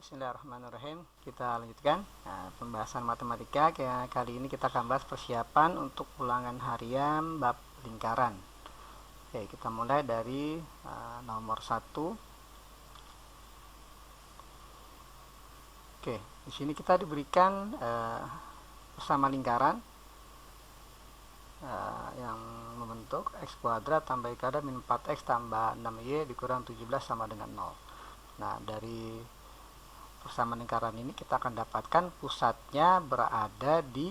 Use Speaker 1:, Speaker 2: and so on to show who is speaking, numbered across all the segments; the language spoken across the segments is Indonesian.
Speaker 1: Bismillahirrahmanirrahim. Kita lanjutkan pembahasan matematika. Kali ini kita akan bahas persiapan untuk ulangan harian bab lingkaran. Oke, kita mulai dari nomor 1. Oke, di sini kita diberikan bersama lingkaran yang membentuk x kuadrat tambah y kuadrat min 4x tambah 6y dikurang 17 sama dengan 0. Nah, dari persamaan lingkaran ini kita akan dapatkan pusatnya berada di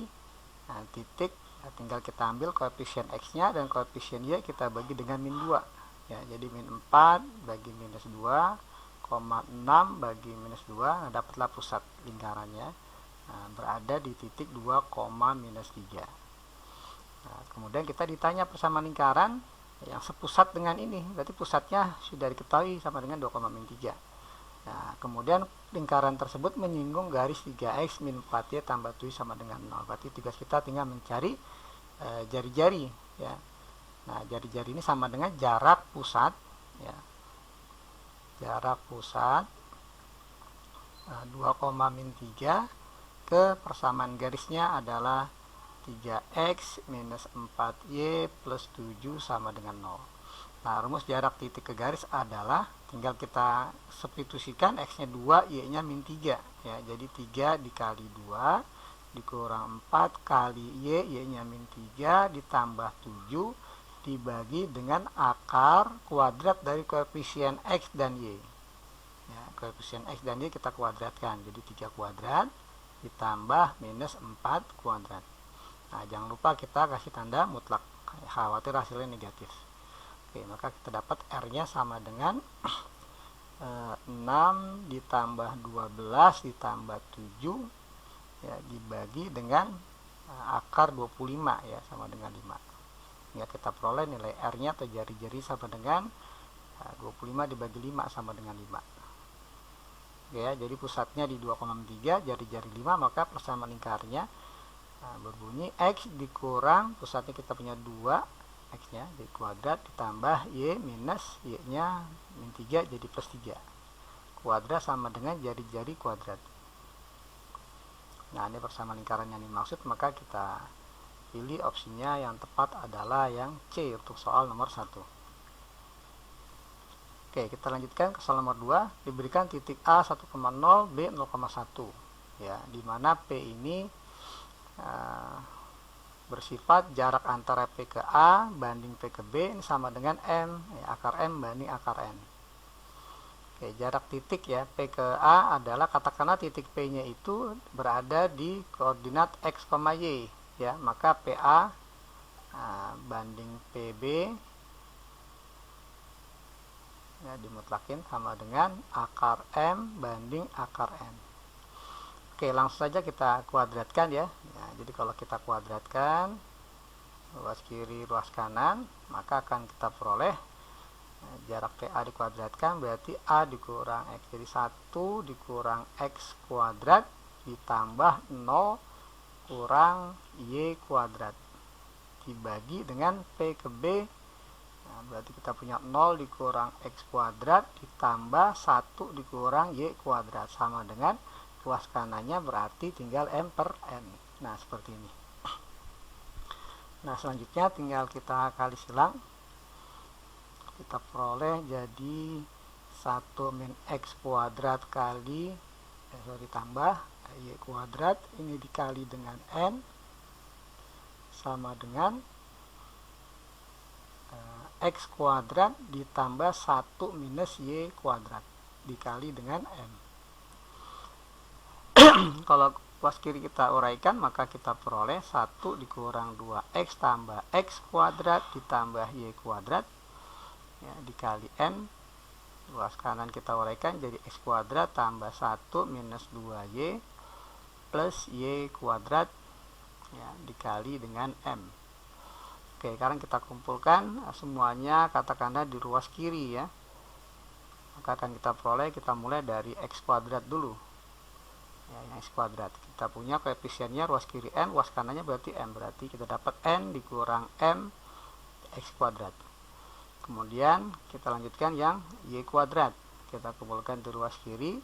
Speaker 1: titik, tinggal kita ambil koefisien x nya dan koefisien y kita bagi dengan min 2 ya, jadi min 4 bagi minus 2, 6 bagi minus 2, dapatlah pusat lingkarannya berada di titik 2, minus 3. Kemudian kita ditanya persamaan lingkaran yang sepusat dengan ini, berarti pusatnya sudah diketahui sama dengan 2, min 3. Nah, kemudian lingkaran tersebut menyinggung garis 3x min 4y tambah 7 sama dengan 0. Berarti tugas kita tinggal mencari jari-jari ya. Nah, jari-jari ini sama dengan jarak pusat ya. Jarak pusat 2, min 3 ke persamaan garisnya adalah 3x minus 4y plus 7 sama dengan 0. Nah, rumus jarak titik ke garis adalah tinggal kita substitusikan x nya 2, y nya min 3 ya. Jadi 3 dikali 2 dikurang 4 kali y nya min 3 ditambah 7 dibagi dengan akar kuadrat dari koefisien x dan y ya. Koefisien x dan y kita kuadratkan, jadi 3 kuadrat ditambah minus 4 kuadrat. Nah, jangan lupa kita kasih tanda mutlak, khawatir hasilnya negatif. Oke, maka kita dapat R-nya sama dengan 6 ditambah 12 ditambah 7 ya, dibagi dengan akar 25 ya, sama dengan 5. Hingga kita peroleh nilai R-nya atau jari-jari sama dengan 25 dibagi 5 sama dengan 5. Oke, ya, jadi pusatnya di 2,3, jari-jari 5, maka persamaan lingkarnya berbunyi x dikurang, pusatnya kita punya 2, x nya jadi kuadrat ditambah y minus y nya min 3 jadi plus 3 kuadrat sama dengan jari-jari kuadrat. Nah, ini persamaan lingkaran yang dimaksud, maka kita pilih opsinya yang tepat adalah yang C untuk soal nomor 1. Oke, kita lanjutkan ke soal nomor 2. Diberikan titik A 1,0, B 0,1 ya, dimana P ini bersifat jarak antara P ke A banding P ke B ini sama dengan M ya, akar M banding akar N. Oke, jarak titik ya P ke A adalah, katakanlah titik P nya itu berada di koordinat X, Y ya, maka PA banding PB ya, dimutlakin sama dengan akar M banding akar N. Oke, langsung saja kita kuadratkan ya. Jadi kalau kita kuadratkan ruas kiri ruas kanan, maka akan kita peroleh jarak PA dikuadratkan berarti A dikurang X, jadi 1 dikurang X kuadrat ditambah 0 kurang Y kuadrat dibagi dengan P ke B. Nah, berarti kita punya 0 dikurang X kuadrat ditambah 1 dikurang Y kuadrat sama dengan ruas kanannya berarti tinggal M per N. Nah, seperti ini. Nah, selanjutnya tinggal kita kali silang. Kita peroleh jadi 1 min X kuadrat kali tambah Y kuadrat ini dikali dengan N sama dengan X kuadrat ditambah 1 minus Y kuadrat dikali dengan M. Kalau ruas kiri kita uraikan, maka kita peroleh 1 dikurang 2x tambah x kuadrat ditambah y kuadrat ya, dikali n. Ruas kanan kita uraikan jadi x kuadrat tambah 1 minus 2y plus y kuadrat ya, dikali dengan m. Oke, sekarang kita kumpulkan semuanya, katakanlah di ruas kiri ya, maka akan kita peroleh, kita mulai dari x kuadrat dulu ya, yang x kuadrat kita punya koefisiennya ruas kiri n, ruas kanannya berarti m, berarti kita dapat n dikurang m x kuadrat. Kemudian kita lanjutkan yang y kuadrat, kita kumpulkan di ruas kiri,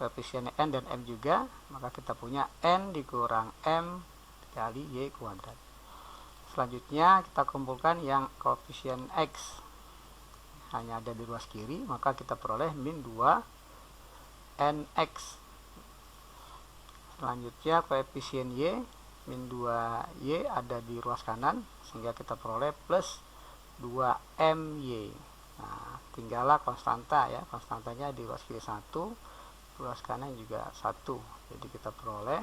Speaker 1: koefisiennya n dan m juga, maka kita punya n dikurang m kali y kuadrat. Selanjutnya kita kumpulkan yang koefisien x hanya ada di ruas kiri, maka kita peroleh min 2 nx. Selanjutnya koefisien y min 2y ada di ruas kanan, sehingga kita peroleh plus 2my. Nah, tinggallah konstanta ya, konstantanya di ruas kiri 1, ruas kanan juga 1. Jadi kita peroleh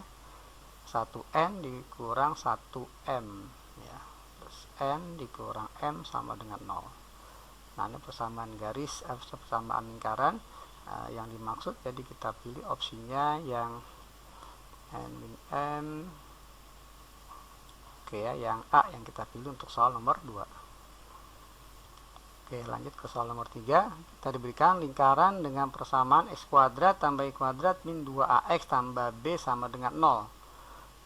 Speaker 1: 1n dikurang 1m ya, plus n dikurang m sama dengan 0. Nah, ini persamaan garis, persamaan lingkaran yang dimaksud. Jadi kita pilih opsinya yang n min m. Oke ya, yang A yang kita pilih untuk soal nomor 2. Oke, lanjut ke soal nomor 3. Kita diberikan lingkaran dengan persamaan x kuadrat tambah y kuadrat min 2ax tambah b sama dengan 0.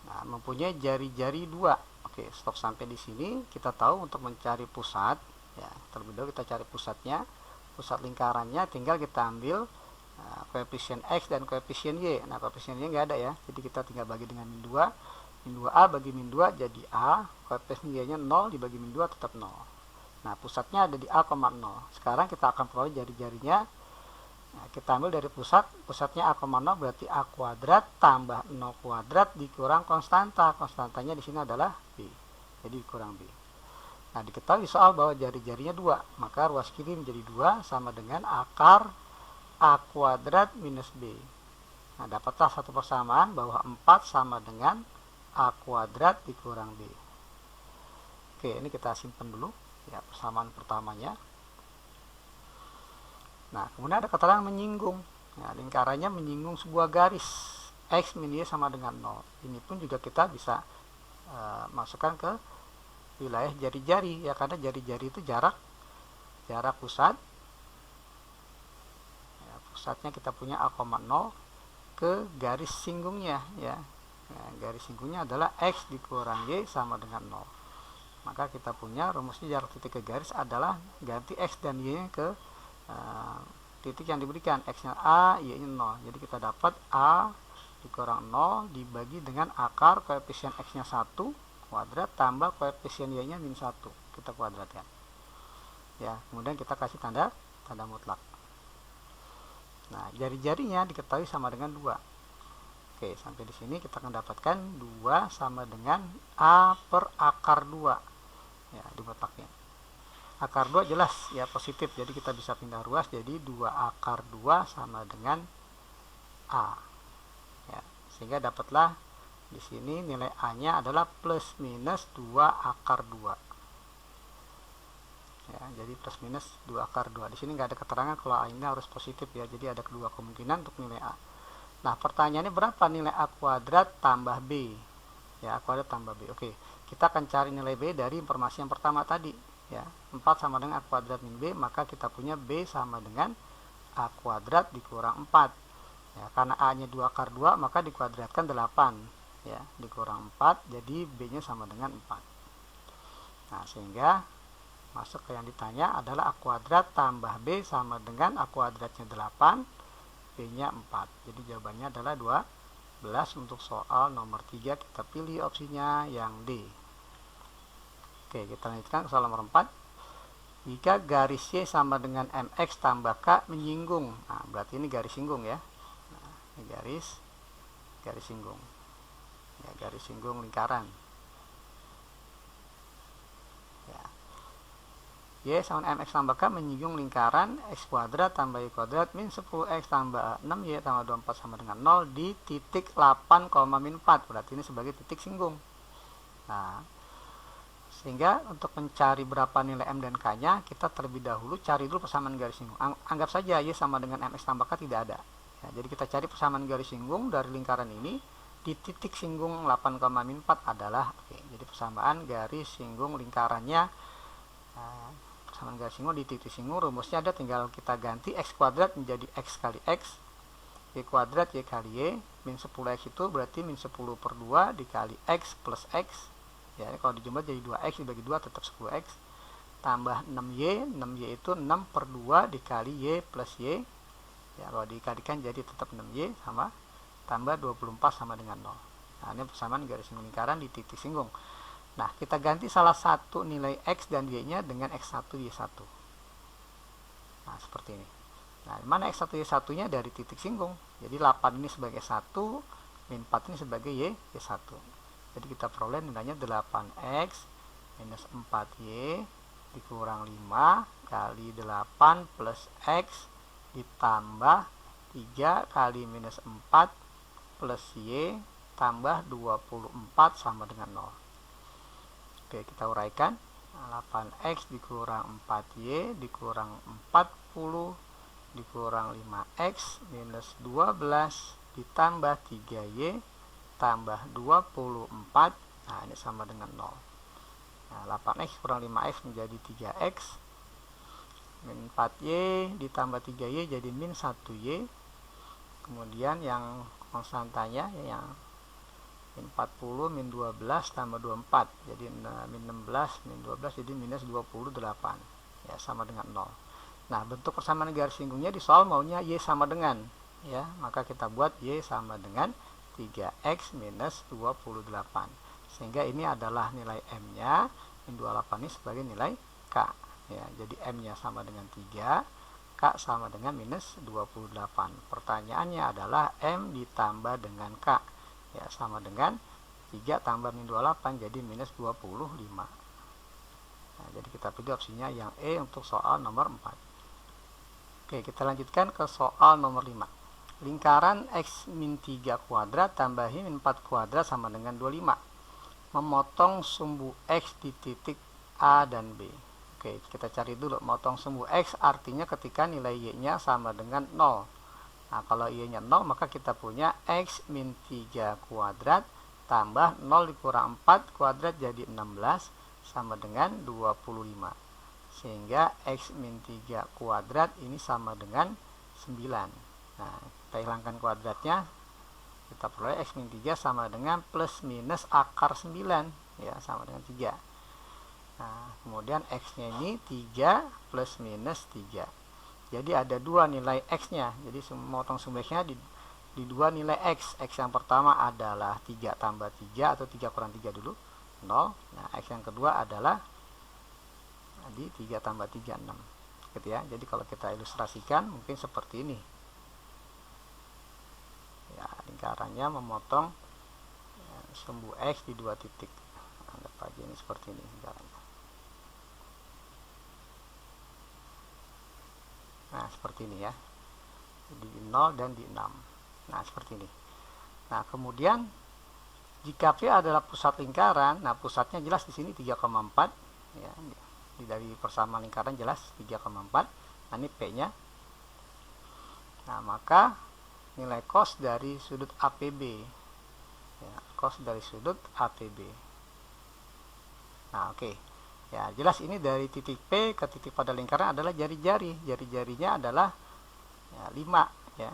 Speaker 1: Nah, mempunyai jari-jari 2. Oke, stop sampai di sini. Kita tahu untuk mencari pusat ya, terlebih dahulu kita cari pusatnya, pusat lingkarannya, tinggal kita ambil koefisien x dan koefisien y. Nah, koefisien y nggak ada ya, jadi kita tinggal bagi dengan min 2. Min 2a bagi min 2 jadi a, koefisien y nya 0 dibagi min 2 tetap 0. Nah, pusatnya ada di a, 0. Sekarang kita akan peroleh jari-jarinya. Nah, kita ambil dari pusat, pusatnya a, 0 berarti a kuadrat tambah 0 kuadrat dikurang konstanta. Konstantanya di sini adalah b, jadi kurang b. Nah, diketahui soal bahwa jari-jarinya 2, maka ruas kiri menjadi 2 sama dengan akar a kuadrat minus b. Nah, dapatlah satu persamaan bahwa 4 sama dengan a kuadrat dikurang b. Oke, ini kita simpan dulu ya persamaan pertamanya. Nah, kemudian ada keterangan menyinggung. Nah, lingkarannya menyinggung sebuah garis x min y sama dengan 0. Ini pun juga kita bisa masukkan ke wilayah jari-jari ya, karena jari-jari itu jarak pusat ya, pusatnya kita punya a, 0 ke garis singgungnya ya. Nah, garis singgungnya adalah x dikurang y sama dengan 0. Maka kita punya rumusnya jarak titik ke garis adalah ganti x dan y ke titik yang diberikan, x nya a, y nya 0. Jadi kita dapat a dikurang 0 dibagi dengan akar koefisien x nya 1 kuadrat tambah koefisien y nya min 1, kita kuadratkan ya, kemudian kita kasih tanda mutlak. Nah, jari-jarinya diketahui sama dengan 2. Oke, sampai di sini kita akan dapatkan 2 sama dengan a per akar 2 ya, dimutlaknya. Akar 2 jelas ya positif, jadi kita bisa pindah ruas, jadi 2 akar 2 sama dengan a ya, sehingga dapatlah di sini nilai a nya adalah plus minus 2 akar 2 ya, jadi plus minus 2 akar 2. Di sini nggak ada keterangan kalau a ini harus positif ya, jadi ada kedua kemungkinan untuk nilai a. Nah, pertanyaannya berapa nilai a kuadrat tambah b ya, a kuadrat tambah b. Oke, kita akan cari nilai b dari informasi yang pertama tadi ya, 4 sama dengan a kuadrat min b, maka kita punya b sama dengan a kuadrat dikurang 4 ya, karena a nya 2 akar 2 maka dikuadratkan 8 ya, dikurang 4, jadi b nya sama dengan 4. Nah, sehingga masuk ke yang ditanya adalah a kuadrat tambah b sama dengan a kuadratnya 8, b nya 4. Jadi jawabannya adalah 12. Untuk soal nomor 3 kita pilih opsinya yang D. Oke, kita lanjutkan ke soal nomor 4. Jika garis Y sama dengan MX tambah K menyinggung. Nah, berarti ini garis singgung ya. Nah, ini garis singgung. Ya, garis singgung lingkaran. Ya. Y sama MX tambah K menyinggung lingkaran X kuadrat tambah Y kuadrat min 10X tambah 6Y tambah 24 sama dengan 0 di titik 8, min 4. Berarti ini sebagai titik singgung. Nah, sehingga untuk mencari berapa nilai M dan K nya, kita terlebih dahulu cari dulu persamaan garis singgung. Anggap saja Y sama dengan MX tambah K tidak ada. Ya, jadi kita cari persamaan garis singgung dari lingkaran ini di titik singgung 8, min 4 adalah jadi persamaan garis singgung lingkarannya. Persamaan garis singgung di titik singgung rumusnya ada, tinggal kita ganti X kuadrat menjadi X kali X, Y kuadrat Y kali Y, min 10X itu berarti min 10 per 2 dikali X plus X. Ya, kalau dijumlah jadi 2x dibagi 2 tetap 10x tambah 6y. 6y itu 6 per 2 dikali y plus y Ya, kalau dikalikan jadi tetap 6Y sama tambah 24 sama dengan 0. Nah, ini persamaan garis singgung lingkaran di titik singgung. Nah, kita ganti salah satu nilai X dan Y-nya dengan X1, Y1. Nah, seperti ini. Nah, mana X1, Y1-nya dari titik singgung. Jadi 8 ini sebagai 1, min 4 ini sebagai Y1. Jadi kita peroleh nilainya 8X minus 4Y dikurang 5 kali 8 plus X ditambah 3 kali minus 4 plus Y tambah 24 sama dengan 0. Oke, kita uraikan. 8X dikurang 4Y dikurang 40 dikurang 5X minus 12 ditambah 3Y tambah 24. Nah, ini sama dengan 0. Nah, 8X kurang 5X menjadi 3X min 4Y ditambah 3Y jadi min 1Y. Kemudian yang konstantanya yang min 40 min 12 tambah 24 jadi min 16 min 12 jadi minus 28, ya, sama dengan 0. Nah, bentuk persamaan garis singgungnya di soal maunya Y sama dengan, ya, maka kita buat Y sama dengan 3X minus 28, sehingga ini adalah nilai M nya, min 28 ini sebagai nilai K, ya. Jadi M nya sama dengan 3, K sama dengan minus 28. Pertanyaannya adalah M ditambah dengan K, ya, sama dengan 3 tambah min 28 jadi minus 25. Nah, jadi kita pilih opsinya yang E untuk soal nomor 4. Oke, kita lanjutkan ke soal nomor 5. Lingkaran X min 3 kuadrat tambahi min 4 kuadrat sama dengan 25. Memotong sumbu X di titik A dan B. Oke, kita cari dulu. Memotong sumbu X artinya ketika nilai Y-nya sama dengan 0. Nah, kalau Y-nya 0 maka kita punya X min 3 kuadrat tambah 0 dikurang 4 kuadrat jadi 16 sama dengan 25. Sehingga X min 3 kuadrat ini sama dengan 9. Nah, kita hilangkan kuadratnya. Kita peroleh X min 3 sama dengan plus minus akar 9, ya, sama dengan 3. Nah, kemudian X-nya ini 3 plus minus 3. Jadi ada dua nilai X-nya. Jadi memotong sumbu X-nya di dua nilai X. X yang pertama adalah 3 tambah 3 atau 3 kurang 3 dulu, 0. Nah, X yang kedua adalah di 3 tambah 3, 6. Gitu ya. Jadi kalau kita ilustrasikan mungkin seperti ini. Ya, lingkarannya memotong sumbu X di dua titik. Anggap aja ini seperti ini lingkarannya. Nah, seperti ini ya. Di 0 dan di 6. Nah, seperti ini. Nah, kemudian jika P adalah pusat lingkaran, nah pusatnya jelas di sini 3,4, ya. Dari persamaan lingkaran jelas 3,4. Nah, ini P-nya. Nah, maka nilai cos dari sudut APB, ya, cos dari sudut APB. Nah, oke. Ya, jelas ini dari titik P ke titik pada lingkaran adalah jari-jari. Jari-jarinya adalah, ya, 5, ya.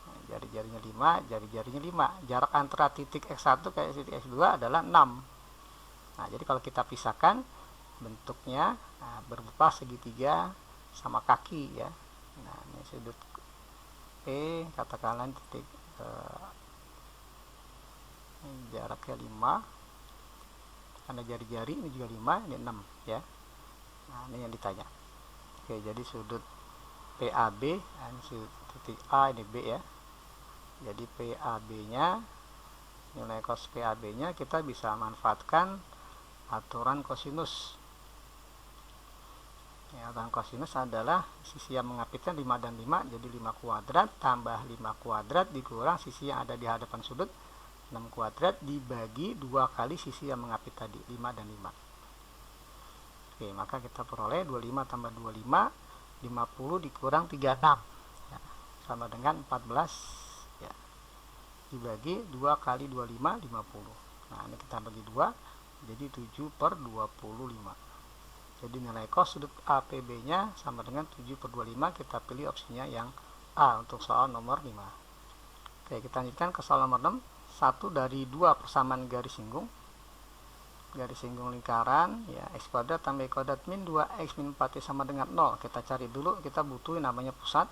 Speaker 1: Nah, jari-jarinya 5, jari-jarinya 5. Jarak antara titik X1 ke titik X2 adalah 6. Nah, jadi kalau kita pisahkan bentuknya, nah, berupa segitiga sama kaki, ya. Nah, ini sudut P, katakanlah titik jaraknya 5. Karena jari-jari ini juga 5, ini 6, ya. Nah, ini yang ditanya. Oke, jadi sudut PAB, nah, ini sudut titik A, ini B, ya. Jadi PAB-nya, nilai cos PAB-nya kita bisa manfaatkan aturan kosinus. Ya, aturan kosinus adalah sisi yang mengapitkan 5 dan 5, jadi 5 kuadrat tambah 5 kuadrat dikurang sisi yang ada di hadapan sudut 6 kuadrat dibagi 2 kali sisi yang mengapit tadi, 5 dan 5. Oke, maka kita peroleh 25 tambah 25, 50 dikurang 36, ya, sama dengan 14, ya, dibagi 2 kali 25, 50. Nah, ini kita bagi 2, jadi 7/25. Jadi nilai cos sudut APB-nya sama dengan 7/25. Kita pilih opsinya yang A untuk soal nomor 5. Oke, kita lanjutkan ke soal nomor 6. Satu dari dua persamaan garis singgung lingkaran, ya, X kuadrat tambah Y kuadrat min 2X min 4Y sama dengan 0. Kita cari dulu, kita butuh namanya pusat.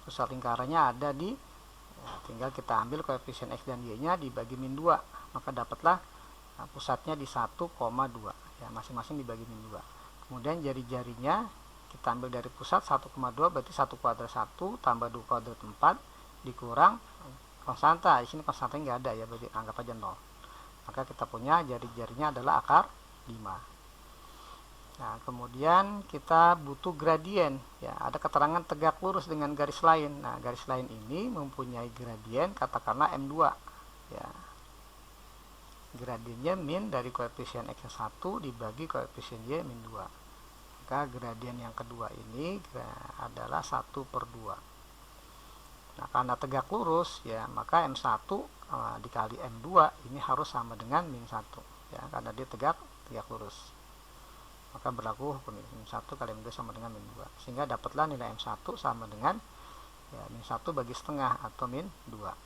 Speaker 1: pusat lingkarannya ada di, ya, tinggal kita ambil koefisien X dan Y nya dibagi min 2, maka dapatlah pusatnya di 1,2, ya, masing-masing dibagi min 2. Kemudian jari-jarinya kita ambil dari pusat 1,2, berarti 1 kuadrat 1 tambah 2 kuadrat 4 dikurang konstanta. Di sini konstanta nggak ada ya, berarti anggap aja 0. Maka kita punya jari-jarinya adalah akar 5. Nah, kemudian kita butuh gradien, ya, ada keterangan tegak lurus dengan garis lain. Nah, garis lain ini mempunyai gradien katakanlah M2, ya. Gradiennya min dari koefisien X1 dibagi koefisien Y min 2. Maka gradien yang kedua ini adalah 1/2. Nah, karena tegak lurus, ya, maka M1 dikali M2 ini harus sama dengan min 1, ya, karena dia tegak lurus. Maka berlaku hukum min 1 kali min 2 sama dengan min 2, sehingga dapatlah nilai M1 sama dengan, ya, min 1 bagi setengah atau min 2.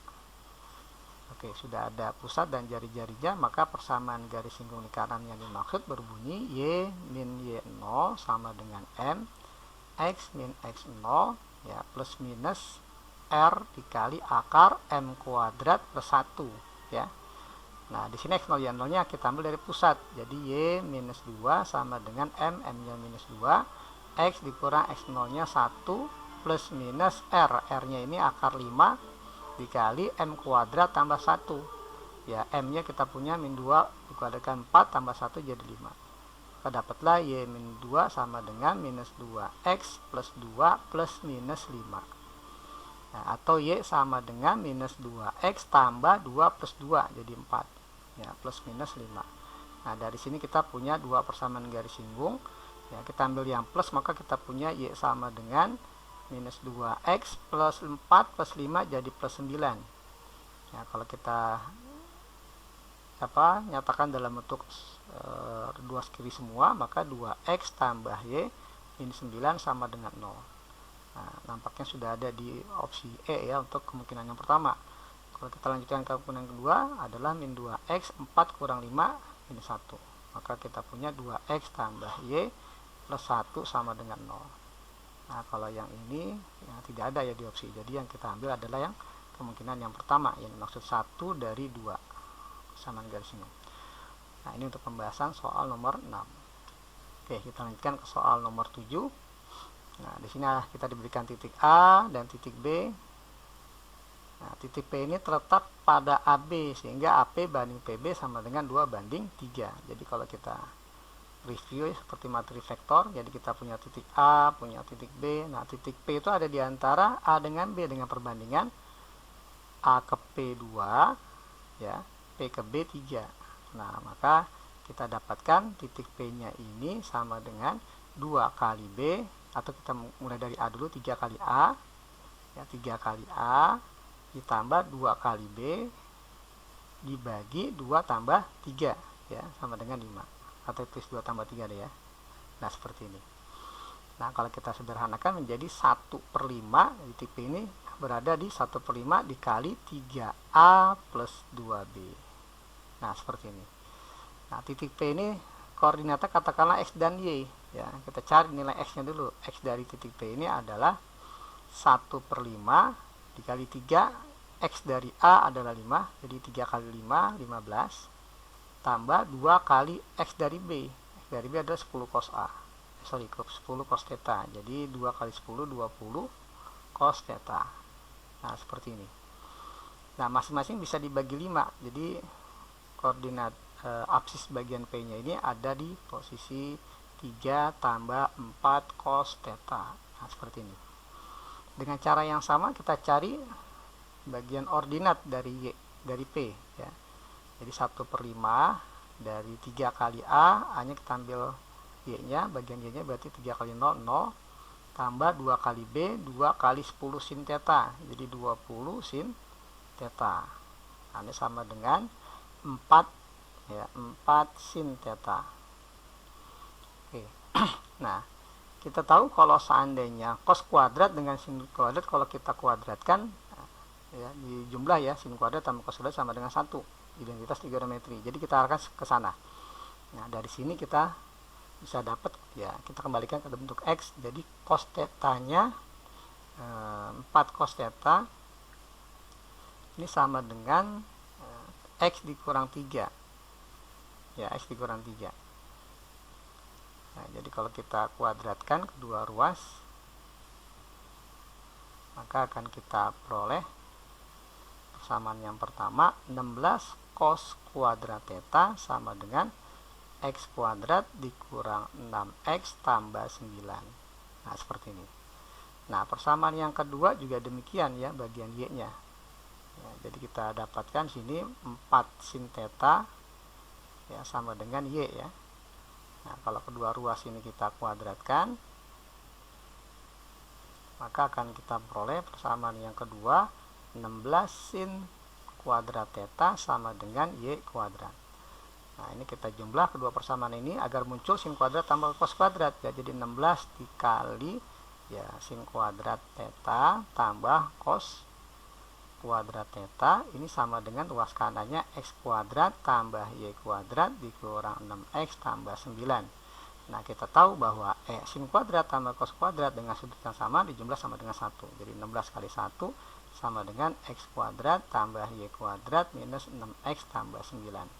Speaker 1: Oke, sudah ada pusat dan jari-jarinya, maka persamaan garis singgung lingkaran yang dimaksud berbunyi Y min Y0 sama dengan M X min X0, ya, plus minus R dikali akar M kuadrat plus 1, ya. Nah, di sini X0 Y0 nya kita ambil dari pusat. Jadi Y minus 2 sama dengan M nya minus 2, X dikurang X0 nya 1 plus minus R. R nya ini akar 5 dikali M kuadrat tambah 1. Ya, M nya kita punya min 2 dikuadratkan 4 tambah 1 jadi 5. Maka dapatlah Y min 2 sama dengan minus 2X plus 2 plus minus 5. Nah, atau Y sama dengan minus 2X tambah 2 plus 2 jadi 4. Ya, plus minus 5. Nah, dari sini kita punya dua persamaan garis singgung, ya, kita ambil yang plus, maka kita punya Y sama dengan minus 2X plus 4 plus 5 jadi plus 9. Ya, kalau kita nyatakan dalam bentuk dua kiri semua, maka 2X tambah Y min 9 sama dengan 0. Nah, nampaknya sudah ada di opsi E, ya, untuk kemungkinan yang pertama. Kalau kita lanjutkan ke kemungkinan kedua adalah min 2X 4 kurang 5 minus 1. Maka kita punya 2X tambah Y plus 1 sama dengan 0. Nah, kalau yang ini, ya, tidak ada ya di opsi. Jadi yang kita ambil adalah yang kemungkinan yang pertama, yang maksud 1 dari 2 persamaan garis singgung. Nah, ini untuk pembahasan soal nomor 6. Oke, kita lanjutkan ke soal nomor 7. Nah, di sini kita diberikan titik A dan titik B. Nah, titik P ini terletak pada AB, sehingga AP banding PB sama dengan 2/3. Jadi kalau kita review seperti materi vektor, jadi kita punya titik A, punya titik B. Nah, titik P itu ada di antara A dengan B dengan perbandingan A ke P2, ya, P ke B3. Nah, maka kita dapatkan titik P-nya ini sama dengan 2 kali B, atau kita mulai dari A dulu, 3 kali A, ya, 3 kali A ditambah 2 kali B dibagi 2 tambah 3, ya, sama dengan 5, atau plus 2 tambah 3 deh, ya. Nah, seperti ini. Nah, kalau kita sederhanakan menjadi 1/5, titik P ini berada di 1/5 dikali 3A plus 2B. Nah, seperti ini. Nah, titik P ini koordinatnya katakanlah X dan Y, ya. Kita cari nilai X nya dulu. X dari titik P ini adalah 1/5 dikali 3, X dari A adalah 5, jadi 3 kali 5, 15, tambah 2 kali X dari B. X dari B adalah 10 cos A. 10 cos theta. Jadi 2 kali 10, 20 cos theta. Nah, seperti ini. Nah, masing-masing bisa dibagi 5. Jadi koordinat absis bagian P-nya ini ada di posisi 3 tambah 4 cos theta. Nah, seperti ini. Dengan cara yang sama kita cari bagian ordinat dari Y, dari P, ya. Jadi 1/5 dari 3 kali A, A nya kita ambil Y nya, bagian Y nya berarti 3 kali 0, 0, tambah 2 kali B, 2 kali 10 sin theta, jadi 20 sin theta. Nah, ini sama dengan 4, ya, 4 sin theta. Oke. Nah, kita tahu kalau seandainya cos kuadrat dengan sin kuadrat, kalau kita kuadratkan, ya, di jumlah, ya, sin kuadrat tambah cos kuadrat sama dengan 1, identitas trigonometri. Jadi kita arahkan ke sana. Nah, dari sini kita bisa dapat, ya, kita kembalikan ke bentuk X. Jadi cos theta-nya 4 cos theta ini sama dengan X dikurang 3 ya, X dikurang 3. Nah, jadi kalau kita kuadratkan kedua ruas, maka akan kita peroleh persamaan yang pertama 16 cos kuadrat theta sama dengan X kuadrat dikurang 6X tambah 9. Nah, seperti ini. Nah, persamaan yang kedua juga demikian ya, bagian Y-nya. Ya, jadi kita dapatkan sini 4 sin theta ya sama dengan Y ya. Nah, kalau kedua ruas ini kita kuadratkan, maka akan kita peroleh persamaan yang kedua 16 sin kuadrat theta sama dengan Y kuadrat. Nah, ini kita jumlah kedua persamaan ini agar muncul sin kuadrat tambah cos kuadrat ya. Jadi 16 dikali ya sin kuadrat theta tambah cos kuadrat theta ini sama dengan ruas kanannya X kuadrat tambah Y kuadrat dikurang 6X tambah 9. Nah, kita tahu bahwa sin kuadrat tambah cos kuadrat dengan sudut yang sama dijumlah sama dengan 1. Jadi 16 kali 1 sama dengan X kuadrat tambah Y kuadrat minus 6X tambah 9.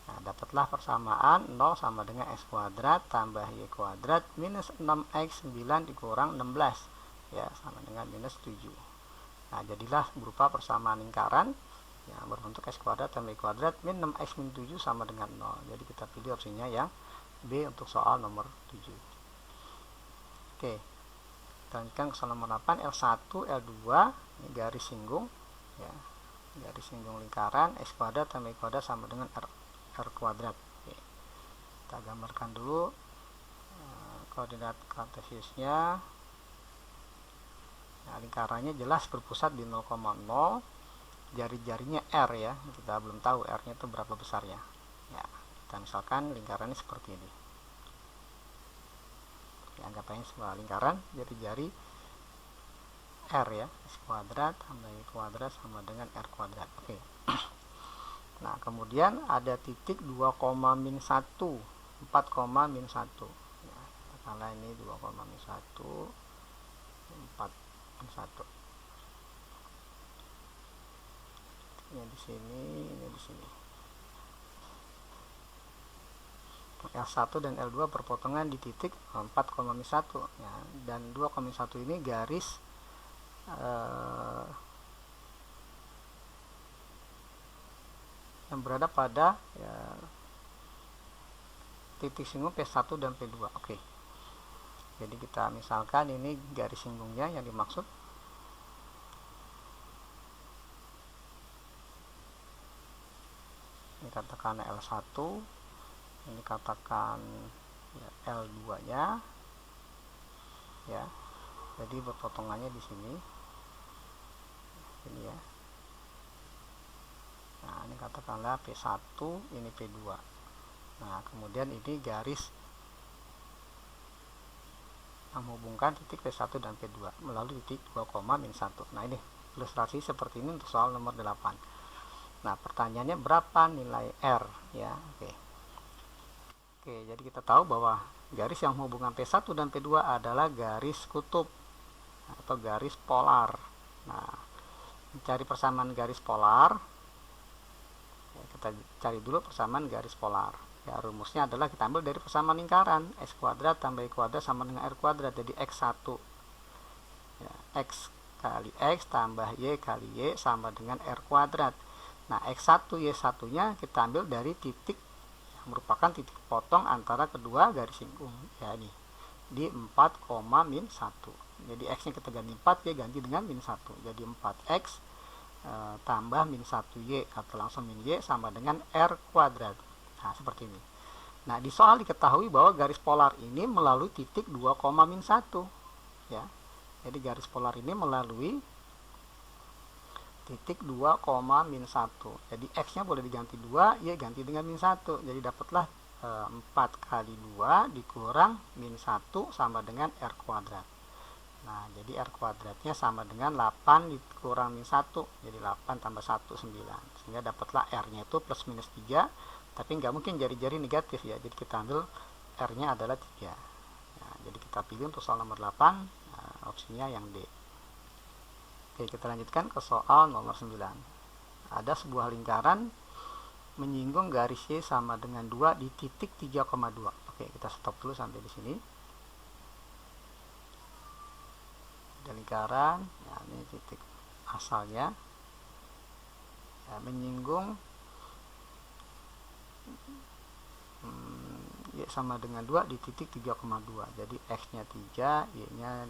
Speaker 1: Nah, dapatlah persamaan 0 sama dengan X kuadrat tambah Y kuadrat minus 6X 9 dikurang 16 ya, sama dengan minus 7. Nah, jadilah berupa persamaan lingkaran yang berbentuk X kuadrat tambah Y kuadrat min 6X min 7 sama dengan 0. Jadi kita pilih opsinya yang B untuk soal nomor 7. Oke, kita lanjutkan ke soal nomor 8. L1, L2 ini garis singgung ya, garis singgung lingkaran X kuadrat tambah Y kuadrat sama dengan R kuadrat. Oke. Kita gambarkan dulu koordinat kartesiusnya. Nah, lingkarannya jelas berpusat di 0,0, jari-jarinya R ya, kita belum tahu R nya itu berapa besarnya ya. Kita misalkan lingkarannya seperti ini ya, anggap aja sebuah lingkaran jari-jari R ya, X kuadrat tambah Y kuadrat sama dengan R kuadrat. Oke. Nah, kemudian ada titik 2, min 1, 4, min 1 ya, katakanlah ini 2, min 1, 4, min 1 ini di sini, ini di sini. L1 dan L2 berpotongan di titik 4, min 1 ya, dan 2, min 1 ini garis yang berada pada ya, titik singgung P1 dan P2. Oke. Jadi kita misalkan ini garis singgungnya yang dimaksud. Ini katakan L1, ini katakan ya, L2 nya ya. Jadi berpotongannya di sini. Ini ya. Nah, ini katakanlah P1, ini P2. Nah, kemudian ini garis yang menghubungkan titik P1 dan P2 melalui titik 2, min 1. Nah, ini ilustrasi seperti ini untuk soal nomor 8. Nah, pertanyaannya berapa nilai R ya. Oke, jadi kita tahu bahwa garis yang menghubungkan P1 dan P2 adalah garis kutub atau garis polar. Nah, mencari persamaan garis polar, kita cari dulu persamaan garis polar ya. Rumusnya adalah kita ambil dari persamaan lingkaran X kuadrat tambah Y kuadrat sama dengan R kuadrat. Jadi X1 ya, X kali X tambah Y kali Y sama dengan R kuadrat. Nah, X1 Y1 nya kita ambil dari titik yang merupakan titik potong antara kedua garis singgung ya, ini di 4, min 1. Jadi X nya kita ganti 4, Y ganti dengan min 1. Jadi 4X tambah min 1Y atau langsung min Y sama dengan R kuadrat. Nah, seperti ini. Nah, di soal diketahui bahwa garis polar ini melalui titik 2, min 1 ya. Jadi garis polar ini melalui titik 2, min 1. Jadi X nya boleh diganti 2, Y ganti dengan min 1. Jadi dapatlah 4 kali 2 dikurang min 1 sama dengan R kuadrat. Nah, jadi R kuadratnya sama dengan 8 dikurang min 1. Jadi 8 tambah 1, 9. Sehingga dapatlah R nya itu plus minus 3. Tapi nggak mungkin jari-jari negatif ya. Jadi kita ambil R nya adalah 3. Nah, jadi kita pilih untuk soal nomor 8 opsinya yang D. Oke, kita lanjutkan ke soal nomor 9. Ada sebuah lingkaran menyinggung garis Y sama dengan 2 di titik 3,2. Oke, kita stop dulu sampai di sini. Ada lingkaran, ya, ini titik asalnya, ya, menyinggung Y sama dengan 2 di titik 3,2. Jadi X-nya 3, Y-nya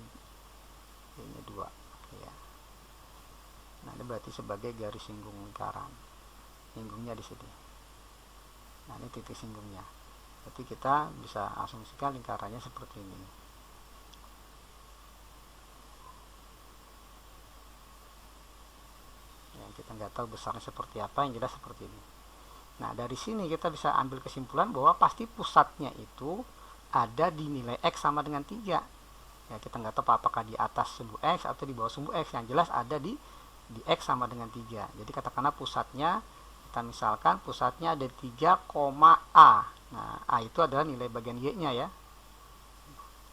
Speaker 1: 2. Oke, ya. Nah, ini berarti sebagai garis singgung lingkaran. Singgungnya di sini. Nah, ini titik singgungnya. Berarti kita bisa asumsikan lingkarannya seperti ini. Ya, kita nggak tahu besarnya seperti apa, yang jelas seperti ini. Nah, dari sini kita bisa ambil kesimpulan bahwa pasti pusatnya itu ada di nilai X sama dengan 3. Ya, kita nggak tahu apakah di atas sumbu X atau di bawah sumbu X. Yang jelas ada di X sama dengan 3. Jadi katakanlah pusatnya, kita misalkan pusatnya ada 3, A. Nah, A itu adalah nilai bagian Y-nya ya.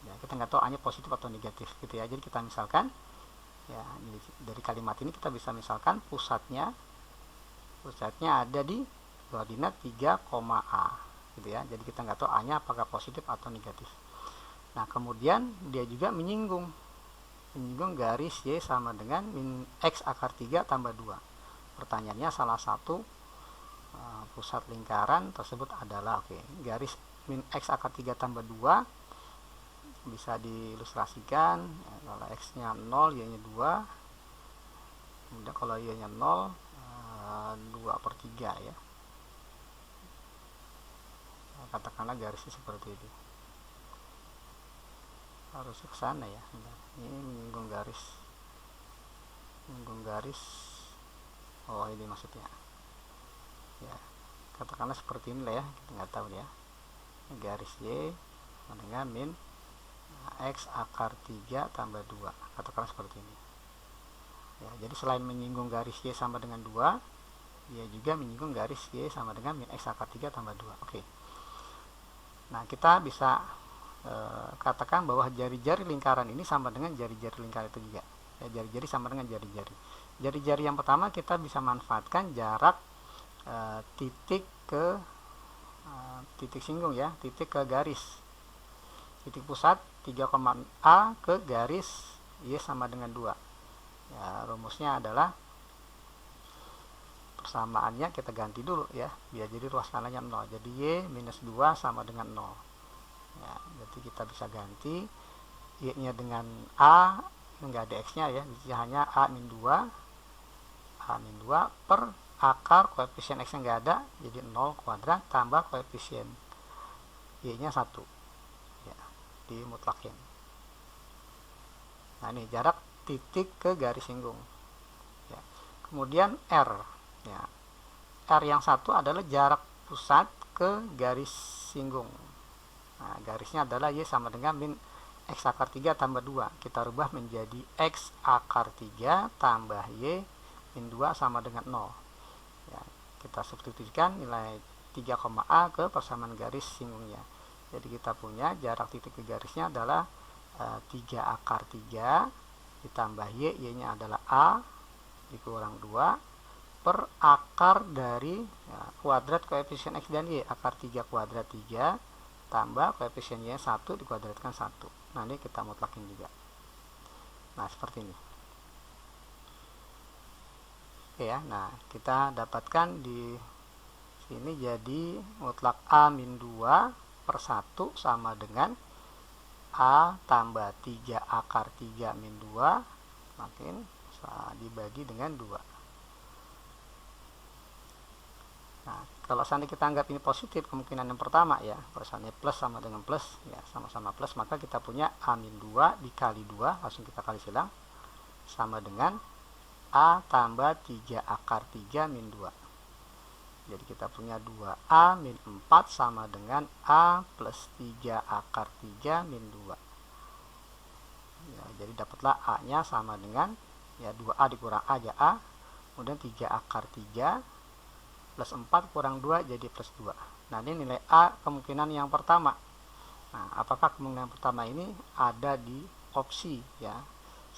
Speaker 1: Ya, kita nggak tahu A-nya positif atau negatif gitu ya. Jadi kita misalkan, ya, dari kalimat ini kita bisa misalkan pusatnya ada di koordinat 3, A gitu ya. Jadi kita nggak tahu A-nya apakah positif atau negatif. Nah, kemudian dia juga menyinggung garis Y sama dengan min X akar 3 tambah 2. Pertanyaannya salah satu pusat lingkaran tersebut adalah garis min X akar 3 tambah 2 bisa diilustrasikan ya, kalau X-nya 0, Y-nya 2. Kemudian kalau Y-nya 0, 2/3 ya. Katakanlah garisnya seperti ini. Harus ke sana ya. Ini menyinggung garis. Oh, ini maksudnya. Ya, katakanlah seperti ini lah ya. Kita nggak tahu ya. Garis Y dengan min X akar 3 tambah 2. Katakanlah seperti ini. Ya, jadi selain menyinggung garis Y sama dengan 2, dia juga menyinggung garis Y sama dengan min X akar 3 tambah 2. Oke. Nah, kita bisa katakan bahwa jari-jari lingkaran ini sama dengan jari-jari lingkaran itu juga. Ya, jari-jari sama dengan jari-jari. Jari-jari yang pertama kita bisa manfaatkan jarak titik ke titik singgung ya, titik ke garis. Titik pusat 3, A ke garis Y sama dengan 2. Ya, rumusnya adalah persamaannya kita ganti dulu ya, biar jadi ruas kanalnya 0. Jadi Y minus 2 sama dengan 0. Ya, berarti kita bisa ganti Y-nya dengan A, enggak ada X-nya ya, jadi hanya A min 2 per akar koefisien X-nya enggak ada, jadi 0 kuadrat tambah koefisien Y-nya 1 ya, dimutlakin. Nah, ini jarak titik ke garis singgung ya. Kemudian R ya, R yang 1 adalah jarak pusat ke garis singgung. Nah, garisnya adalah Y sama dengan min X akar 3 tambah 2. Kita rubah menjadi X akar 3 tambah Y min 2 sama dengan 0. Ya, kita substitusikan nilai 3, A ke persamaan garis singgungnya. Jadi kita punya jarak titik ke garisnya adalah 3 akar 3 ditambah Y-nya adalah A dikurang 2 per akar dari kuadrat koefisien X dan Y, akar 3 kuadrat 3 tambah koefisien Y 1 dikuadratkan 1. Nah, ini kita mutlakin juga. Nah, seperti ini. Oke ya, nah kita dapatkan di sini jadi mutlak A min 2 per 1 sama dengan A tambah 3 akar 3 min 2 makin dibagi dengan 2. Nah, kalau seandainya kita anggap ini positif, kemungkinan yang pertama ya, kalau seandainya plus sama dengan plus ya, sama-sama plus, maka kita punya A min 2 dikali 2, langsung kita kali silang, sama dengan A tambah 3 akar 3 min 2. Jadi kita punya 2A min 4 sama dengan A plus 3 akar 3 min 2 ya, jadi dapatlah A nya sama dengan ya 2A dikurang A aja A, kemudian 3 akar 3 plus 4 kurang 2 jadi plus 2. Nah, ini nilai A kemungkinan yang pertama. Nah, apakah kemungkinan pertama ini ada di opsi ya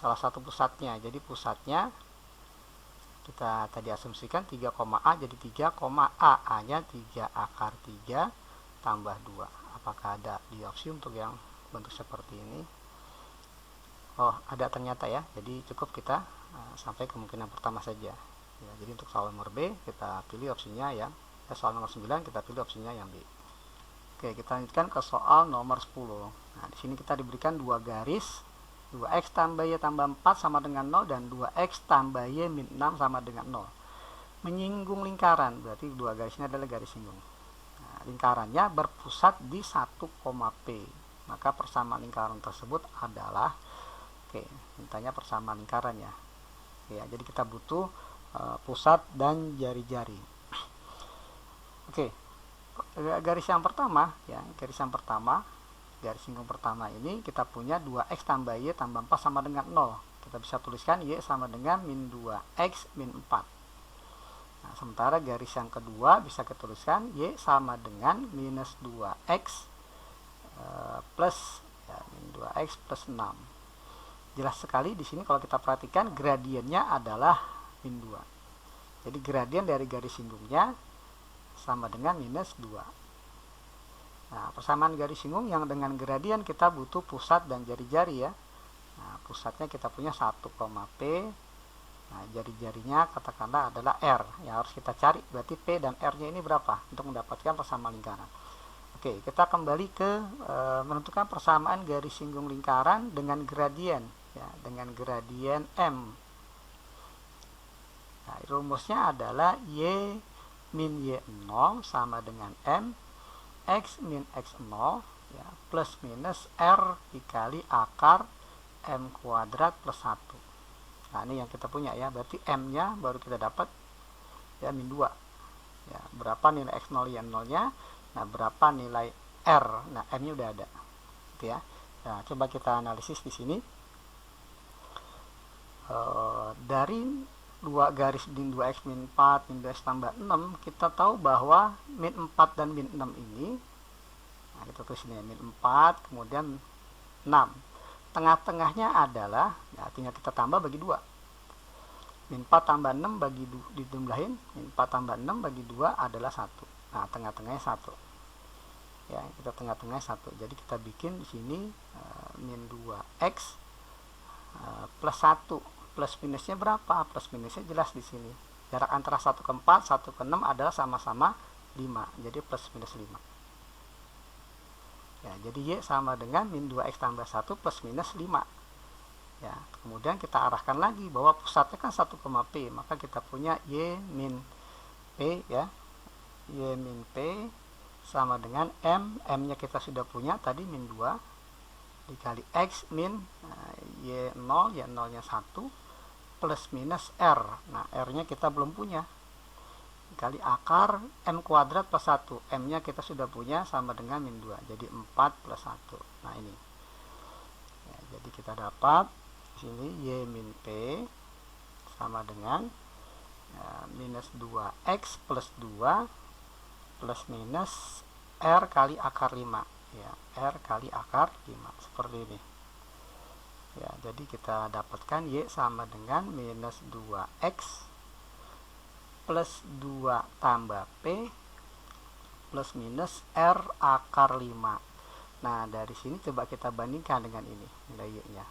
Speaker 1: salah satu pusatnya. Jadi pusatnya kita tadi asumsikan 3, A jadi 3, A. A-nya 3 akar 3 tambah 2. Apakah ada di opsi untuk yang bentuk seperti ini? Oh, ada ternyata ya. Jadi cukup kita sampai kemungkinan pertama saja. Ya, jadi untuk soal nomor B kita pilih opsinya yang soal nomor 9 kita pilih opsinya yang B. Oke, kita lanjutkan ke soal nomor 10. Nah, di sini kita diberikan dua garis, 2x tambah y tambah 4 sama dengan 0 dan 2x tambah y min 6 sama dengan 0. Menyinggung lingkaran, berarti dua garis ini adalah garis singgung. Nah, lingkarannya berpusat di 1, P. Maka persamaan lingkaran tersebut adalah, oke, mintanya persamaan lingkarannya. Ya, jadi kita butuh pusat dan jari-jari. Oke, garis yang pertama, ya, garis singgung pertama ini kita punya 2x tambah y tambah 4 sama dengan 0. Kita bisa tuliskan y sama dengan min 2x min 4. Nah, sementara garis yang kedua bisa kita tuliskan y sama dengan minus 2x plus ya, min 2x plus 6. Jelas sekali di sini kalau kita perhatikan gradiennya adalah min 2. Jadi gradien dari garis singgungnya sama dengan minus 2. Nah, persamaan garis singgung yang dengan gradien kita butuh pusat dan jari-jari ya. Nah, pusatnya kita punya 1, P. Nah, jari-jarinya katakanlah adalah R. Yang harus kita cari berarti P dan R-nya ini berapa untuk mendapatkan persamaan lingkaran. Oke, kita kembali ke menentukan persamaan garis singgung lingkaran dengan gradien ya, dengan gradien M. Nah, rumusnya adalah y min y0 sama dengan m x min x0 ya, plus minus r dikali akar m kuadrat plus 1. Nah, ini yang kita punya ya, berarti m-nya baru kita dapat ya min 2. Ya, berapa nilai x0 y0-nya? Nah, berapa nilai r? Nah, m-nya udah ada. Gitu ya. Nah, coba kita analisis di sini. Dari garis min 2x min 4 min 2x tambah 6 kita tahu bahwa min 4 dan min 6 ini, nah kita tulis ini min 4 kemudian 6, tengah-tengahnya adalah ya, tinggal kita tambah bagi 2. Min 4 tambah 6 bagi dijumlahin, min 4 tambah 6 bagi 2 adalah 1. Nah, tengah-tengahnya 1 ya, kita tengah-tengahnya 1. Jadi kita bikin di sini min 2x plus 1. Plus minusnya berapa? Plus minusnya jelas di sini. Jarak antara 1 ke 4, 1 ke 6 adalah sama-sama 5. Jadi plus minus 5. Ya, jadi y sama dengan min 2x tambah 1 plus minus 5. Ya, kemudian kita arahkan lagi bahwa pusatnya kan 1, P, maka kita punya y min p ya. Y min p sama dengan m. M-nya kita sudah punya tadi min 2 dikali x min y0, y0-nya 1 plus minus R. Nah, R-nya kita belum punya. Dikali akar M kuadrat plus 1. M-nya kita sudah punya sama dengan min 2. Jadi 4 plus 1. Nah, ini. Ya, jadi kita dapat sini Y min P sama dengan minus 2X plus 2 plus minus R kali akar 5. Ya, R kali akar 5. Seperti ini. Ya, jadi kita dapatkan Y sama dengan minus 2X plus 2 tambah P plus minus R akar 5. Nah, dari sini coba kita bandingkan dengan ini, nilai Y-nya.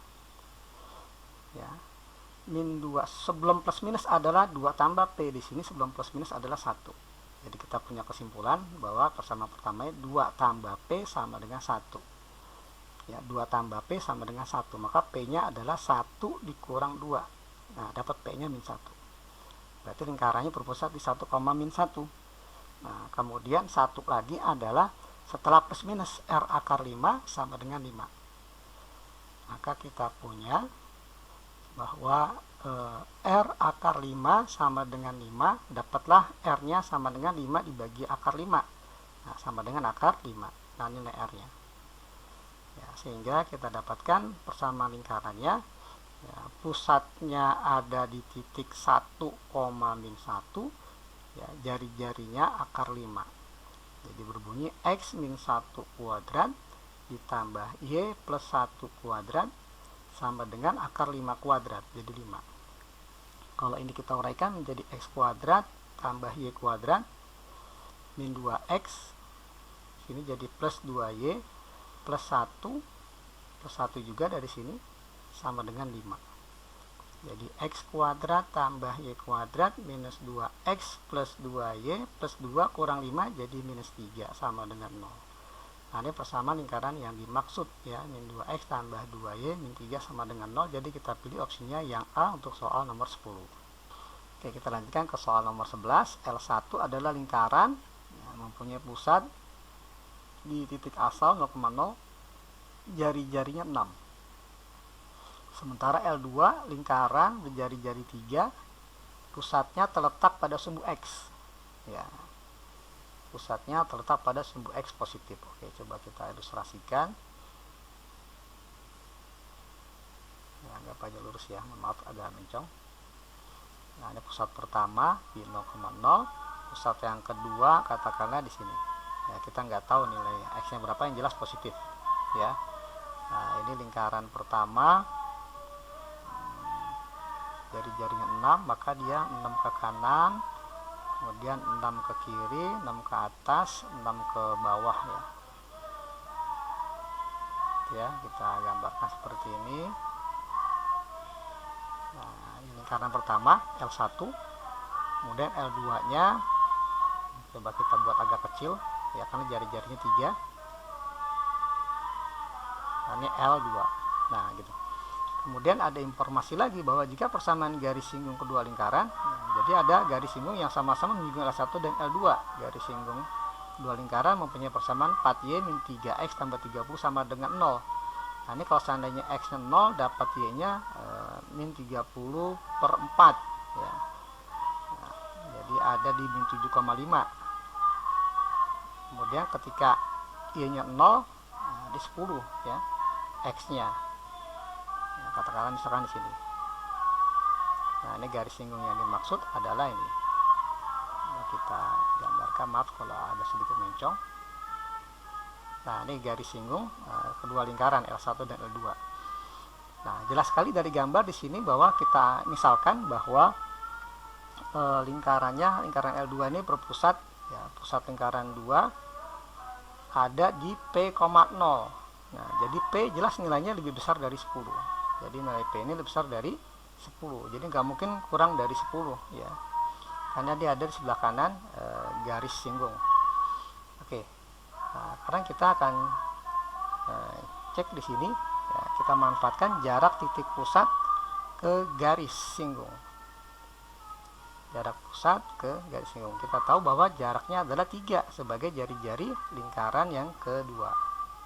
Speaker 1: Ya. Min 2 sebelum plus minus adalah 2 tambah P, di sini sebelum plus minus adalah 1. Jadi kita punya kesimpulan bahwa persamaan pertamanya 2 tambah P sama dengan 1. Ya, 2 tambah P sama dengan 1, maka P-nya adalah 1 dikurang 2. Nah, dapat P-nya min 1. Berarti lingkarannya berpusat di 1, min 1. Nah, kemudian satu lagi adalah setelah plus minus R akar 5 sama dengan 5. Maka kita punya bahwa R akar 5 sama dengan 5, dapatlah R-nya sama dengan 5 dibagi akar 5. Nah, sama dengan akar 5. Nah, nilai R-nya. Ya, sehingga kita dapatkan persamaan lingkarannya ya, pusatnya ada di titik 1, min 1 ya, jari-jarinya akar 5. Jadi berbunyi X min 1 kuadrat ditambah Y plus 1 kuadrat sama dengan akar 5 kuadrat, jadi 5. Kalau ini kita uraikan menjadi x kuadrat tambah y kuadrat min 2x, sini jadi plus 2y plus 1, plus 1 juga dari sini sama dengan 5. Jadi x kuadrat tambah y kuadrat minus 2x plus 2y plus 2 kurang 5 jadi minus 3 sama dengan 0. Nah, ini persamaan lingkaran yang dimaksud ya, min 2x tambah 2y min 3 sama dengan 0. Jadi kita pilih opsinya yang A untuk soal nomor 10. Oke, kita lanjutkan ke soal nomor 11. L1 adalah lingkaran yang mempunyai pusat di titik asal 0,0, jari-jarinya 6. Sementara L2 lingkaran berjari-jari 3, pusatnya terletak pada sumbu X. Ya. Pusatnya terletak pada sumbu X positif. Oke, coba kita ilustrasikan. Ya, anggap aja lurus ya, maaf agak mencong. Nah, ini pusat pertama di 0,0, pusat yang kedua katakanlah di sini. Ya, kita nggak tahu nilai X-nya berapa, yang jelas positif. Ya. Nah, ini lingkaran pertama, jari-jarinya 6, maka dia 6 ke kanan, kemudian 6 ke kiri, 6 ke atas, 6 ke bawah ya. Ya, kita gambarkan seperti ini. Nah, ini lingkaran pertama L1. Kemudian L2-nya coba kita buat agak kecil ya, karena jari-jarinya 3. Nah, ini L2. Nah, gitu. Kemudian ada informasi lagi bahwa jika persamaan garis singgung kedua lingkaran, jadi ada garis singgung yang sama-sama menyinggung L1 dan L2. Garis singgung dua lingkaran mempunyai persamaan 4y min 3x tambah 30 sama dengan 0. Nah, ini kalau seandainya x-nya 0, dapat y-nya min 30 per 4 ya. Nah, jadi ada di min 7,5. Kemudian ketika y-nya 0, di 10 ya, x-nya. Katakanlah misalkan di sini. Nah, ini garis singgung yang dimaksud adalah ini. Nah, kita gambarkan, maaf kalau ada sedikit mencong. Nah, ini garis singgung kedua lingkaran L1 dan L2. Nah, jelas sekali dari gambar di sini bahwa kita misalkan bahwa lingkaran L2 ini berpusat ya, pusat lingkaran 2 ada di P,0. Nah, jadi P jelas nilainya lebih besar dari 10. Jadi nilai P ini lebih besar dari 10. Jadi nggak mungkin kurang dari 10 ya. Karena dia ada di sebelah kanan garis singgung. Oke. Nah, sekarang kita akan cek di sini ya, kita manfaatkan jarak titik pusat ke garis singgung. Jarak pusat ke garis singgung. Kita tahu bahwa jaraknya adalah 3 sebagai jari-jari lingkaran yang kedua.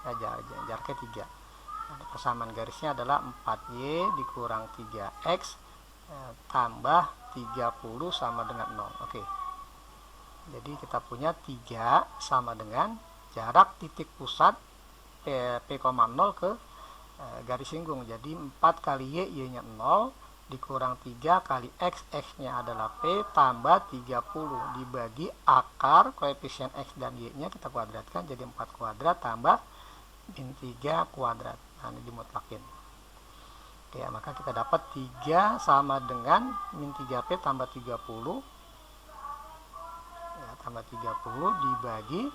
Speaker 1: Ya, jaraknya 3. Persamaan garisnya adalah 4y dikurang 3x tambah 30 sama dengan 0. Oke. Jadi kita punya 3 sama dengan jarak titik pusat P,0 ke garis singgung. Jadi 4 kali y-nya 0 dikurang 3 kali x-nya adalah P tambah 30 dibagi akar koefisien x dan y-nya kita kuadratkan jadi 4 kuadrat tambah min 3 kuadrat. Nah, ini dimutlakin. Oke, maka kita dapat 3 sama dengan min 3P tambah 30 ya, tambah 30 dibagi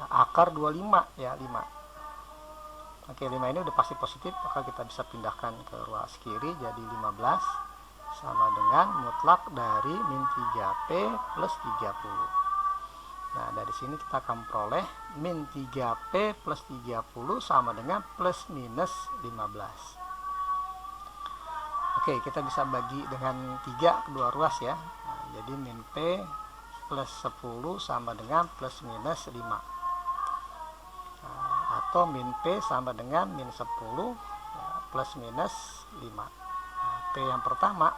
Speaker 1: akar 25 ya, 5. Oke, 5 ini udah pasti positif, maka kita bisa pindahkan ke ruas kiri jadi 15 sama dengan mutlak dari min 3P plus 30. Nah, dari sini kita akan memperoleh min 3P plus 30 sama dengan plus minus 15. Oke, kita bisa bagi dengan 3 kedua ruas ya. Nah, jadi min P plus 10 sama dengan plus minus 5. Nah, atau min P sama dengan min 10 ya, plus minus 5. Nah, P yang pertama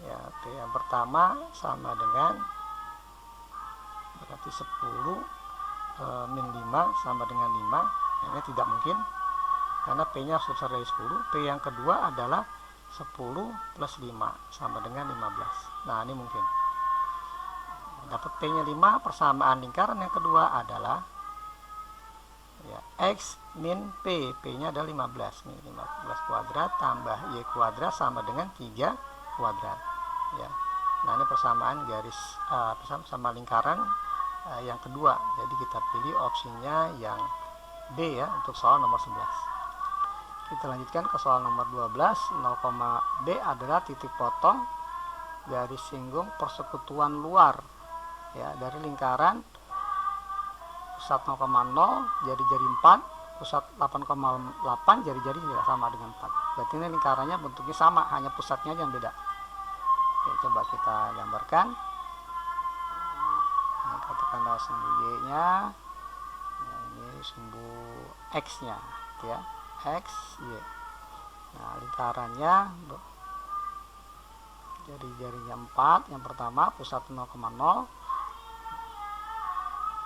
Speaker 1: ya, P yang pertama sama dengan berarti 10 min 5 sama dengan 5. Ini tidak mungkin karena P nya harus besar dari 10. P yang kedua adalah 10 plus 5 sama dengan 15. Nah, ini mungkin. Dapat P nya 5, persamaan lingkaran yang kedua adalah ya, X min P, P-nya adalah 15 nih, 15 kuadrat tambah Y kuadrat sama dengan 3 kuadrat ya. Nah ini persamaan garis sama lingkaran yang kedua, jadi kita pilih opsinya yang B ya untuk soal nomor 11. Kita lanjutkan ke soal nomor 12. 0, B adalah titik potong garis singgung persekutuan luar ya dari lingkaran pusat 0,0 jari-jari 4, pusat 8,8 jari-jari tidak sama dengan 4. Berarti ini lingkarannya bentuknya sama, hanya pusatnya yang beda. Oke, coba kita gambarkan. Nah, katakanlah sumbu Y-nya, nah, ini sumbu X-nya, gitu ya, X, Y. Nah, lingkarannya jari-jarinya 4, yang pertama pusat 0,0,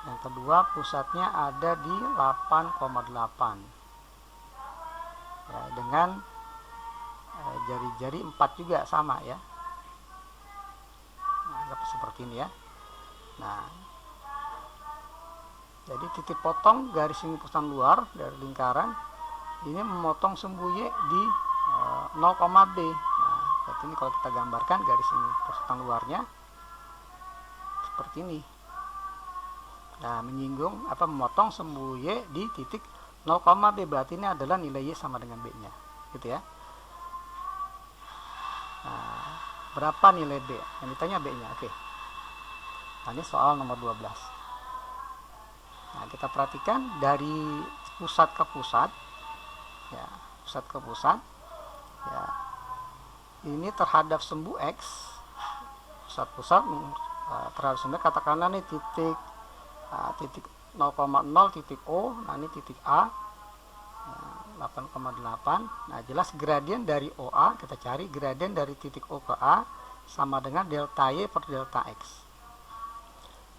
Speaker 1: yang kedua pusatnya ada di 8,8 ya, dengan jari-jari 4 juga sama ya. Nah, seperti ini ya. Nah, jadi titik potong garis singgung luar dari lingkaran ini memotong sumbu Y di 0,B. Nah, berarti ini kalau kita gambarkan garis singgung luarnya seperti ini. Nah, menyinggung memotong sumbu Y di titik 0,B, berarti ini adalah nilai Y sama dengan B nya gitu ya. Nah, berapa nilai B? Yang ditanya B nya. Oke. Nah, ini soal nomor 12. Nah, kita perhatikan dari pusat ke pusat ya, pusat ke pusat ya, ini terhadap sumbu X, pusat-pusat terhadap sumbu, katakanlah nih titik 0,0 titik O, nah ini titik A 8,8. Nah jelas gradien dari OA, kita cari gradien dari titik O ke A sama dengan delta Y per delta X.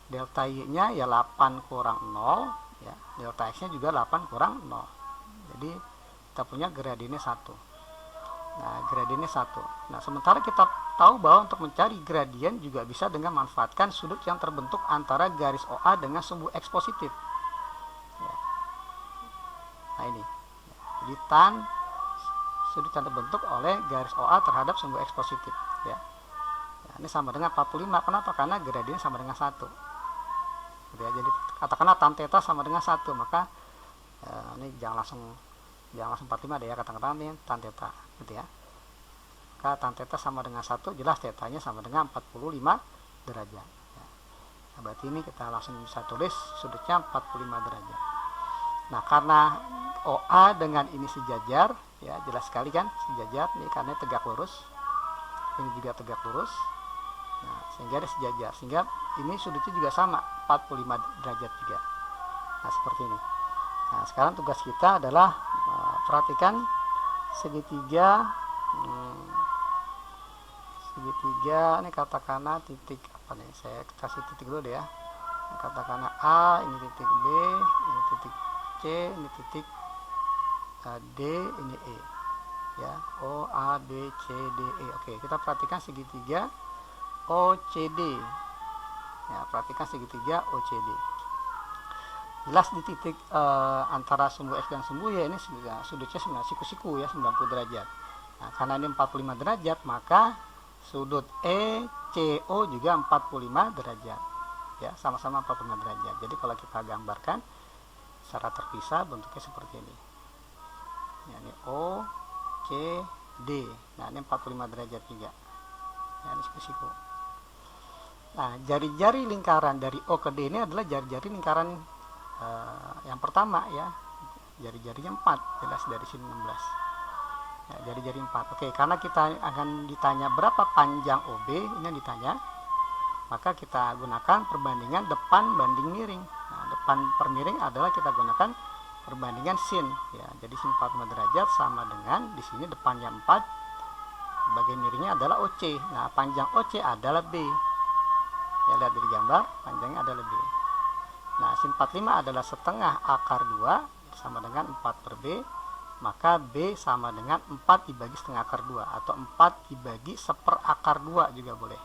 Speaker 1: Delta Y nya ya 8 kurang 0 ya, delta X nya juga 8 kurang 0, jadi kita punya gradiennya 1. Nah gradiennya 1. Nah sementara kita tahu bahwa untuk mencari gradien juga bisa dengan memanfaatkan sudut yang terbentuk antara garis OA dengan sumbu X positif ya. Nah ini jadi tan sudut yang terbentuk oleh garis OA terhadap sumbu X positif ya. Nah, ini sama dengan 45. Kenapa? Karena gradiennya sama dengan 1 gitu ya. Jadi katakanlah tan theta sama dengan 1, maka ini jangan langsung 45 deh ya, katakanlah ini tan theta gitu ya. Maka tan theta sama dengan 1, jelas tetanya sama dengan 45 derajat ya. Nah, berarti ini kita langsung bisa tulis sudutnya 45 derajat. Nah karena OA dengan ini sejajar ya, jelas sekali kan sejajar ini karena tegak lurus, ini juga tegak lurus. Nah sehingga ada sejajar, sehingga ini sudutnya juga sama 45 derajat juga. Nah seperti ini. Nah sekarang tugas kita adalah perhatikan segitiga ini katakanlah titik apa nih, saya kasih titik dulu deh ya. Katakanlah A, ini titik B, ini titik C, ini titik D, ini E ya, O A B C D E. Oke, kita perhatikan segitiga OCD ya, perhatikan segitiga OCD. Jelas di titik antara sumbu X dan sumbu Y ini sudutnya sebenarnya siku-siku ya, 90 derajat. Nah karena ini 45 derajat, maka sudut ECO juga 45 derajat ya, sama-sama 45 derajat. Jadi kalau kita gambarkan secara terpisah bentuknya seperti ini ya, ini O C D. Nah ini 45 derajat juga ya, ini siku-siku. Nah jari-jari lingkaran dari O ke D ini adalah jari-jari lingkaran yang pertama ya, jari-jarinya 4, jelas dari sini 16 ya, jari-jari 4. Oke, karena kita akan ditanya berapa panjang OB, ini yang ditanya, maka kita gunakan perbandingan depan banding miring. Nah, depan per miring adalah kita gunakan perbandingan sin ya, jadi sin 45 derajat sama dengan di sini depannya 4, bagian miringnya adalah OC. Nah panjang OC adalah B ya, lihat dari gambar panjangnya adalah B. Nah sin 45 adalah setengah akar 2 sama dengan 4 per B, maka B sama dengan 4 dibagi setengah akar 2 atau 4 dibagi seper akar 2 juga boleh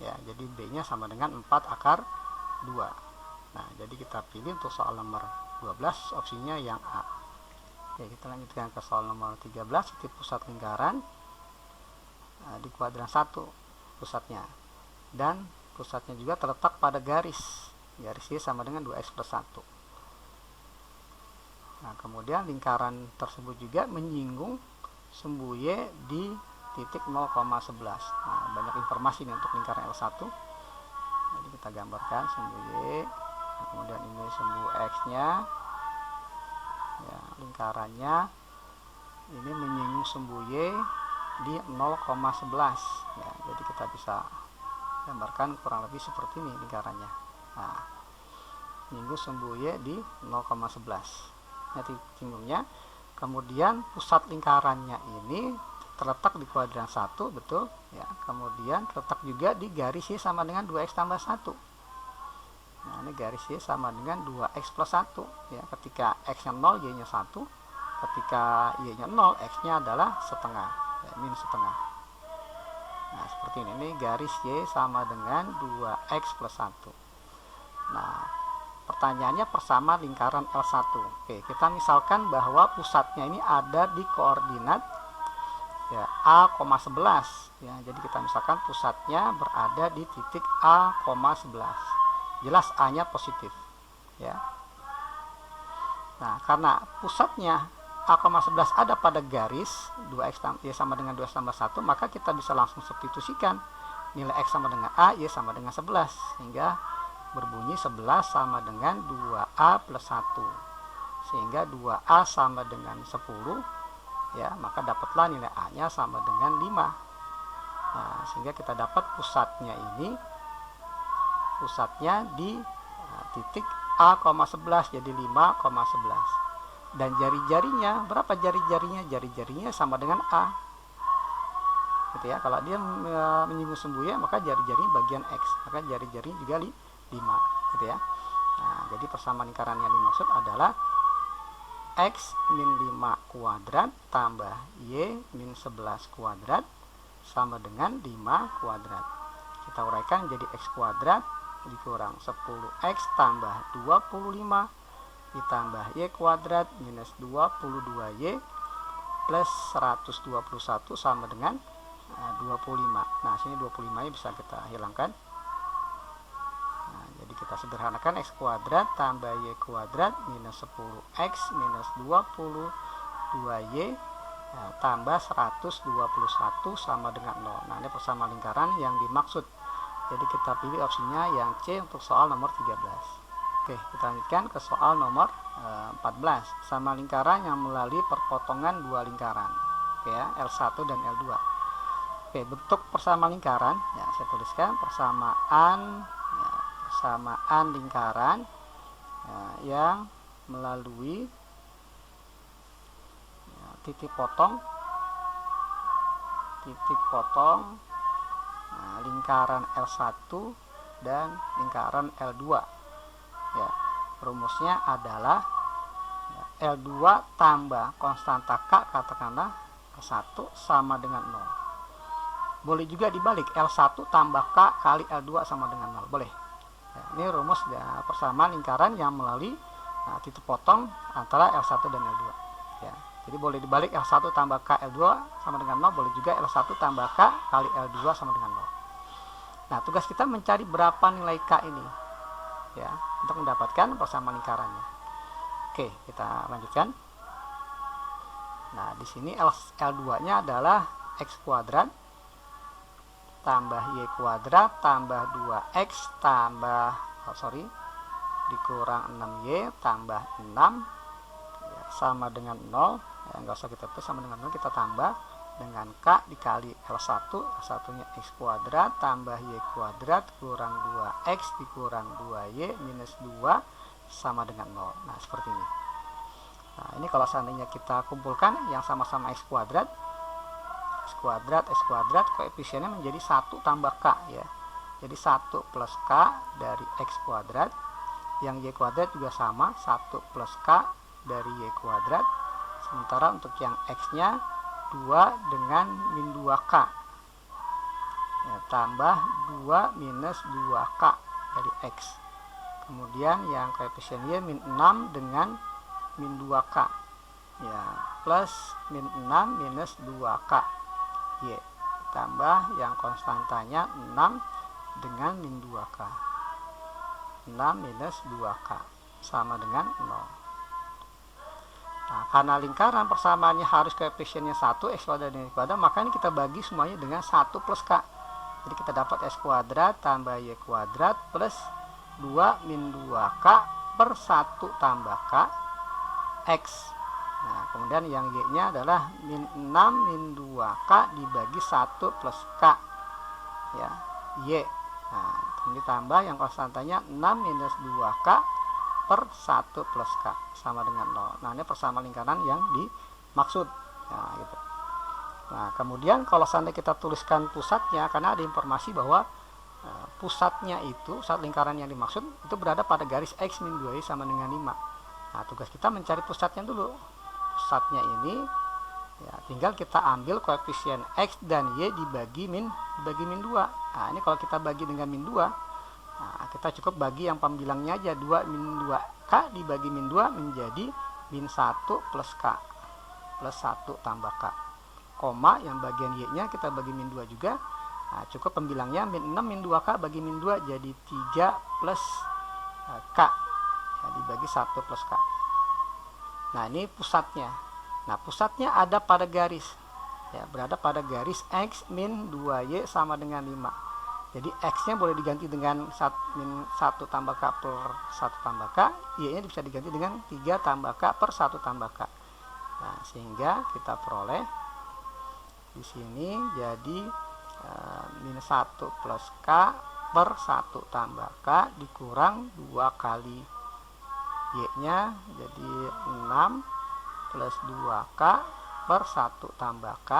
Speaker 1: ya. Jadi B nya sama dengan 4 akar 2. Nah, jadi kita pilih untuk soal nomor 12 opsinya yang A. Oke, kita lanjutkan ke soal nomor 13. Titik pusat lingkaran di kuadran 1 pusatnya, dan pusatnya juga terletak pada garis Y sama dengan 2x plus 1. Nah, kemudian lingkaran tersebut juga menyinggung sumbu Y di titik 0,11. Nah, banyak informasi nih untuk lingkaran L1. Jadi kita gambarkan sumbu Y. Nah, kemudian ini sumbu X-nya. Ya, lingkarannya ini menyinggung sumbu Y di 0,11. Ya, jadi kita bisa gambarkan kurang lebih seperti ini lingkarannya. Nah, menyinggung sumbu Y di 0,11. Nah, singgungnya. Kemudian pusat lingkarannya ini terletak di kuadran 1, betul ya. Kemudian terletak juga di garis Y sama dengan 2x tambah 1. Nah, ini garis Y sama dengan 2x plus 1 ya. Ketika x nya 0, y nya 1. Ketika y nya 0, x nya adalah setengah ya, min setengah. Nah, seperti ini. Ini garis Y sama dengan 2x plus 1. Nah, pertanyaannya persama lingkaran L1. Oke, kita misalkan bahwa pusatnya ini ada di koordinat ya A,11 ya. Jadi kita misalkan pusatnya berada di titik A,11. Jelas A-nya positif ya. Nah, karena pusatnya A,11 ada pada garis 2x Y sama dengan 2x tambah 1, maka kita bisa langsung substitusikan nilai X sama dengan A, Y sama dengan 11, sehingga berbunyi 11 sama dengan 2A plus 1, sehingga 2A sama dengan 10 ya, maka dapatlah nilai A nya sama dengan 5. Nah, sehingga kita dapat pusatnya di titik A,11, jadi 5,11. Dan jari-jarinya, berapa jari-jarinya? Jari-jarinya sama dengan A gitu ya. Kalau dia menyinggung sumbu Y, maka jari-jarinya bagian X, maka jari-jarinya juga 5 gitu ya. Nah, jadi persamaan lingkaran yang dimaksud adalah X min 5 kuadrat tambah Y min 11 kuadrat sama dengan 5 kuadrat. Kita uraikan jadi X kuadrat dikurang 10X tambah 25 ditambah Y kuadrat minus 22Y plus 121 sama dengan 25. Nah, sini 25 nya bisa kita hilangkan. Nah, jadi kita sederhanakan X kuadrat tambah Y kuadrat minus 10X minus 22Y tambah 121 sama dengan 0. Nah, ini persamaan lingkaran yang dimaksud. Jadi kita pilih opsinya yang C untuk soal nomor 13. Oke, kita lanjutkan ke soal nomor 14. Sama lingkaran yang melalui perpotongan dua lingkaran, oke ya, L1 dan L2. Oke, bentuk persamaan lingkaran ya, saya tuliskan persamaan lingkaran yang melalui titik potong lingkaran L1 dan lingkaran L2 ya. Rumusnya adalah L2 tambah konstanta K, katakanlah L1 sama dengan 0. Boleh juga dibalik, L1 tambah K kali L2 sama dengan 0, boleh ya. Ini rumus ya, persamaan lingkaran yang melalui titik potong antara L1 dan L2 ya. Jadi boleh dibalik, L1 tambah K L2 sama dengan 0, boleh juga L1 tambah K kali L2 sama dengan 0. Nah, tugas kita mencari berapa nilai K ini ya, untuk mendapatkan persamaan lingkarannya. Oke, kita lanjutkan. Nah, di sini L2-nya adalah X kuadrat tambah Y kuadrat tambah 2X dikurang 6Y tambah 6 ya, sama dengan 0 ya, nggak usah kita tulis sama dengan 0, kita tambah dengan K dikali L1, L1-nya X kuadrat tambah Y kuadrat kurang 2X dikurang 2Y minus 2 sama dengan 0. Nah, seperti ini. Nah, ini kalau seandainya kita kumpulkan yang sama-sama X kuadrat, koefisiennya menjadi 1 tambah K ya. Jadi 1 plus K dari X kuadrat, yang Y kuadrat juga sama, 1 plus K dari Y kuadrat. Sementara untuk yang X-nya 2 dengan min 2K ya, tambah 2 minus 2K dari X. Kemudian yang koefisien Y min 6 dengan min 2K. Ya, plus min 6 minus 2K. Y. Tambah yang konstantanya 6 dengan min 2K. 6 minus 2K sama dengan 0. Nah, karena lingkaran persamaannya harus koefisiennya 1, X kuadrat dan Y kuadrat, makanya kita bagi semuanya dengan 1 plus K. Jadi kita dapat X kuadrat tambah Y kuadrat plus 2 min 2K per 1 tambah K X. Nah, kemudian yang Y-nya adalah min 6 min 2K dibagi 1 plus K. Ya, Y. Nah, kemudian ditambah yang konstantanya 6 minus 2K per 1 plus K sama dengan 0. Nah, ini persamaan lingkaran yang dimaksud. Nah, gitu. Nah, kemudian kalau seandainya kita tuliskan pusatnya, karena ada informasi bahwa pusatnya itu, pusat lingkaran yang dimaksud itu berada pada garis X min 2Y sama dengan 5. Nah, tugas kita mencari pusatnya dulu. Pusatnya ini ya, tinggal kita ambil koefisien X dan Y dibagi min 2. Nah, ini kalau kita bagi dengan min 2, nah, kita cukup bagi yang pembilangnya aja, 2 min 2K dibagi min 2 menjadi min 1 plus K plus 1 tambah K. Koma yang bagian Y-nya kita bagi min 2 juga. Nah, cukup pembilangnya min 6 min 2K bagi min 2 jadi 3 plus K. Ya, dibagi 1 plus K. Nah, ini pusatnya. Nah, pusatnya ada pada garis. Ya, berada pada garis X min 2Y sama dengan 5. Jadi X-nya boleh diganti dengan 1 tambah K per 1 tambah K. Y-nya bisa diganti dengan 3 tambah K per 1 tambah K. Nah, sehingga kita peroleh di sini jadi min 1 plus K per 1 tambah K dikurang 2 kali Y-nya jadi 6 plus 2K per 1 tambah K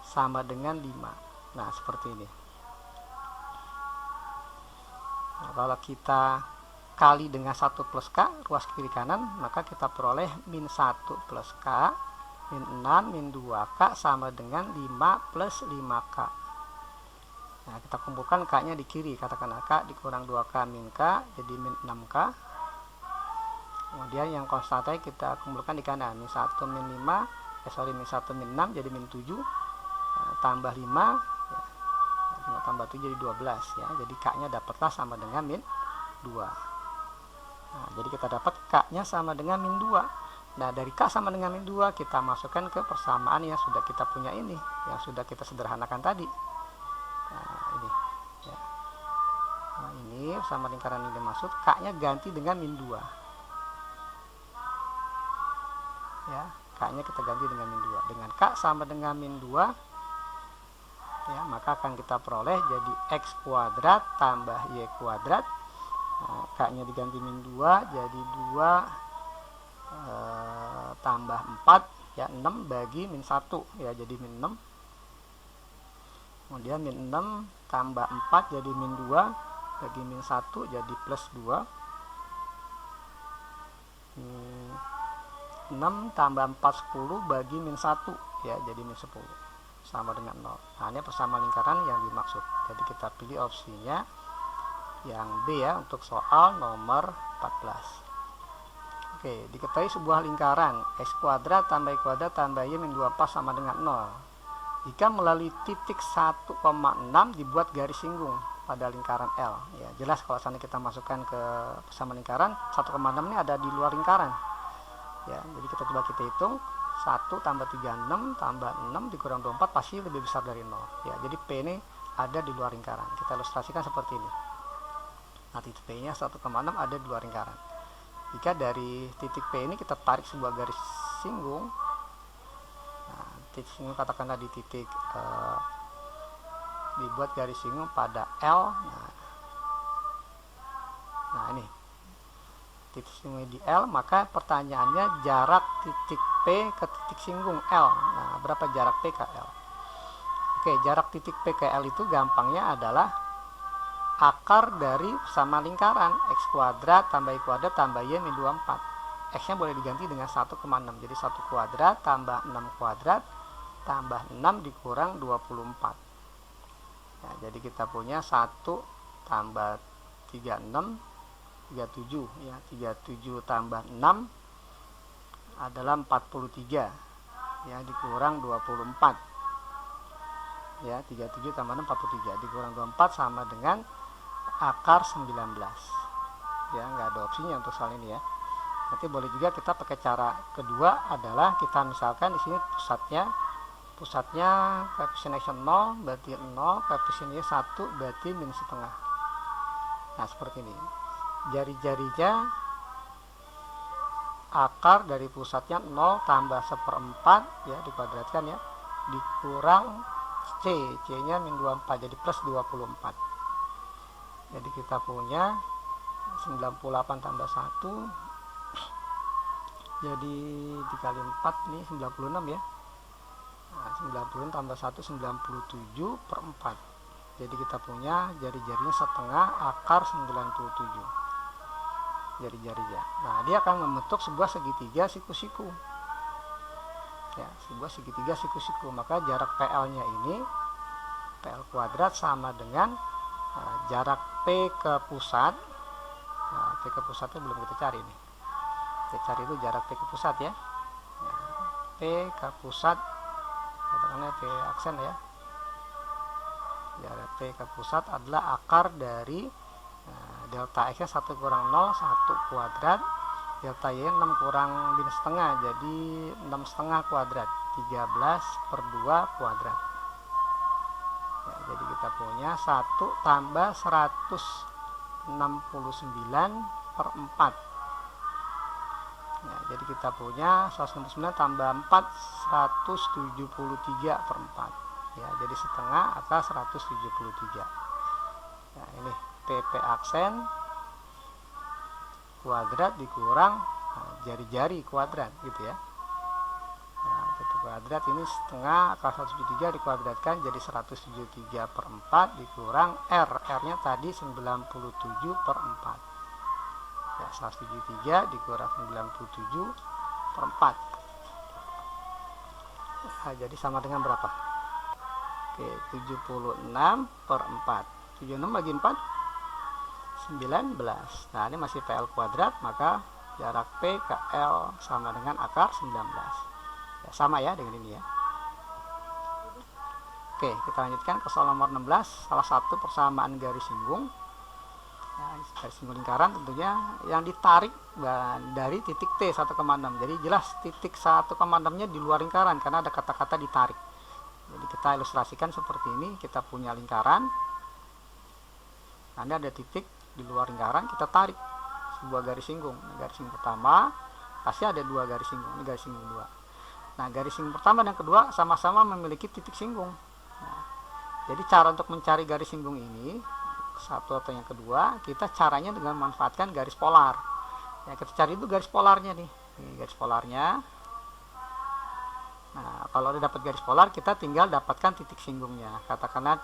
Speaker 1: sama dengan 5. Nah, seperti ini. Nah, kalau kita kali dengan 1 plus K ruas kiri kanan, maka kita peroleh min 1 plus K min 6 min 2K sama dengan 5 plus 5K. Nah, kita kumpulkan K nya di kiri, katakanlah K dikurang 2K min K jadi min 6K. Kemudian yang konstantanya kita kumpulkan di kanan, min 1 min 5 min 1 min 6 jadi min 7. Nah, tambah 5 ya, 5 tambah 7 jadi 12 ya. Jadi K-nya dapatlah sama dengan min 2. Nah, jadi kita dapat K-nya sama dengan min 2. Nah, dari K sama dengan min 2 kita masukkan ke persamaan yang sudah kita punya ini, yang sudah kita sederhanakan tadi. Nah, ini ya. Nah, ini sama lingkaran ini dimaksud, K-nya ganti dengan min 2. Ya, K-nya kita ganti dengan min 2. Dengan K sama dengan min 2 ya, maka akan kita peroleh jadi X kuadrat tambah Y kuadrat. Nah, K-nya diganti min 2 jadi 2 tambah 4 ya, 6 bagi min 1 ya, jadi min 6. Kemudian min 6 tambah 4 jadi min 2 bagi min 1 jadi plus 2. 6 tambah 4 10 bagi min 1 ya, jadi min 10 sama dengan 0. Nah, ini persamaan lingkaran yang dimaksud. Jadi kita pilih opsinya yang B ya untuk soal nomor 14. Oke, diketahui sebuah lingkaran X kuadrat tambah Y kuadrat tambah Y min 2 pas sama dengan 0. Jika melalui titik 1,6 dibuat garis singgung pada lingkaran L. Ya, jelas kalau seandainya kita masukkan ke persamaan lingkaran, 1,6 ini ada di luar lingkaran. Ya, jadi kita coba hitung 1 tambah 36 tambah 6 dikurang 24 pasti lebih besar dari 0. Ya, jadi P ini ada di luar lingkaran. Kita ilustrasikan seperti ini. Nah, titik P nya 1,6 ada di luar lingkaran. Jika dari titik P ini kita tarik sebuah garis singgung, nah, titik singgung katakanlah di titik dibuat garis singgung pada L. Nah ini titik singgung di L, maka pertanyaannya jarak titik P ke titik singgung L. Nah, berapa jarak P ke L? Oke, jarak titik P ke L itu gampangnya adalah akar dari sama lingkaran X kuadrat tambah Y kuadrat tambah Y min 24. X nya boleh diganti dengan 1,6, jadi 1 kuadrat tambah 6 kuadrat tambah 6 dikurang 24. Ya, jadi kita punya 1 tambah 36 37 ya. 37 tambah 6 adalah 43 ya, dikurang 24 ya. 37 tambah 6 43 dikurang 24 sama dengan akar 19 ya. Nggak ada opsinya untuk soal ini ya. Nanti boleh juga kita pakai cara kedua, adalah kita misalkan di sini pusatnya koefisien X 0 berarti 0, koefisien Y 1 berarti minus setengah. Nah seperti ini, jari-jarinya akar dari pusatnya 0 tambah 1/4 ya, dikuadratkan ya, dikurang C nya min 24 jadi plus 24. Jadi kita punya 98 tambah 1 jadi dikali 4 nih 96 ya. Nah, 90 tambah 1 97/4. Jadi kita punya jari-jarinya setengah akar 97. Jari-jarinya. Nah, dia akan membentuk sebuah segitiga siku-siku. Ya, sebuah segitiga siku-siku. Maka jarak PL-nya ini PL kuadrat sama dengan jarak P ke pusat. Nah, P ke pusatnya belum kita cari nih. Kita cari itu jarak P ke pusat ya. Nah, P ke pusat katakanlah P aksen ya. Jarak P ke pusat adalah akar dari delta X nya 1 kurang 0 1 kuadrat, delta Y 6 kurang minus setengah jadi 6 setengah kuadrat, 13/2 kuadrat ya. Jadi kita punya 1 tambah 169/4 ya. Jadi kita punya 169 tambah 4 173/4 ya. Jadi setengah atas 173 ya. Ini PP aksen kuadrat dikurang jari-jari kuadrat gitu ya. Nah, PP kuadrat ini setengah akar 173 dikuadratkan jadi 173/4 dikurang R-nya tadi 97/4 ya. 173 dikurang 97/4 nah, jadi sama dengan berapa? Oke, 76/4. 76 bagi 4 19. Nah ini masih PL kuadrat, maka jarak P ke L sama dengan akar 19 ya, sama ya dengan ini ya. Oke, kita lanjutkan ke soal nomor 16. Salah satu persamaan garis singgung ya, garis singgung lingkaran tentunya yang ditarik dari titik T 1,6. Jadi jelas titik 1,6 nya di luar lingkaran karena ada kata-kata ditarik. Jadi kita ilustrasikan seperti ini. Kita punya lingkaran, ada titik di luar lingkaran, kita tarik sebuah garis singgung. Nah, garis singgung pertama pasti ada dua garis singgung, ini garis singgung dua. Nah garis singgung pertama dan kedua sama-sama memiliki titik singgung. Nah, jadi cara untuk mencari garis singgung ini, satu atau yang kedua, kita caranya dengan memanfaatkan garis polar ya. Kita cari itu garis polarnya nih, ini garis polarnya. Nah kalau udah dapat garis polar, kita tinggal dapatkan titik singgungnya. Katakanlah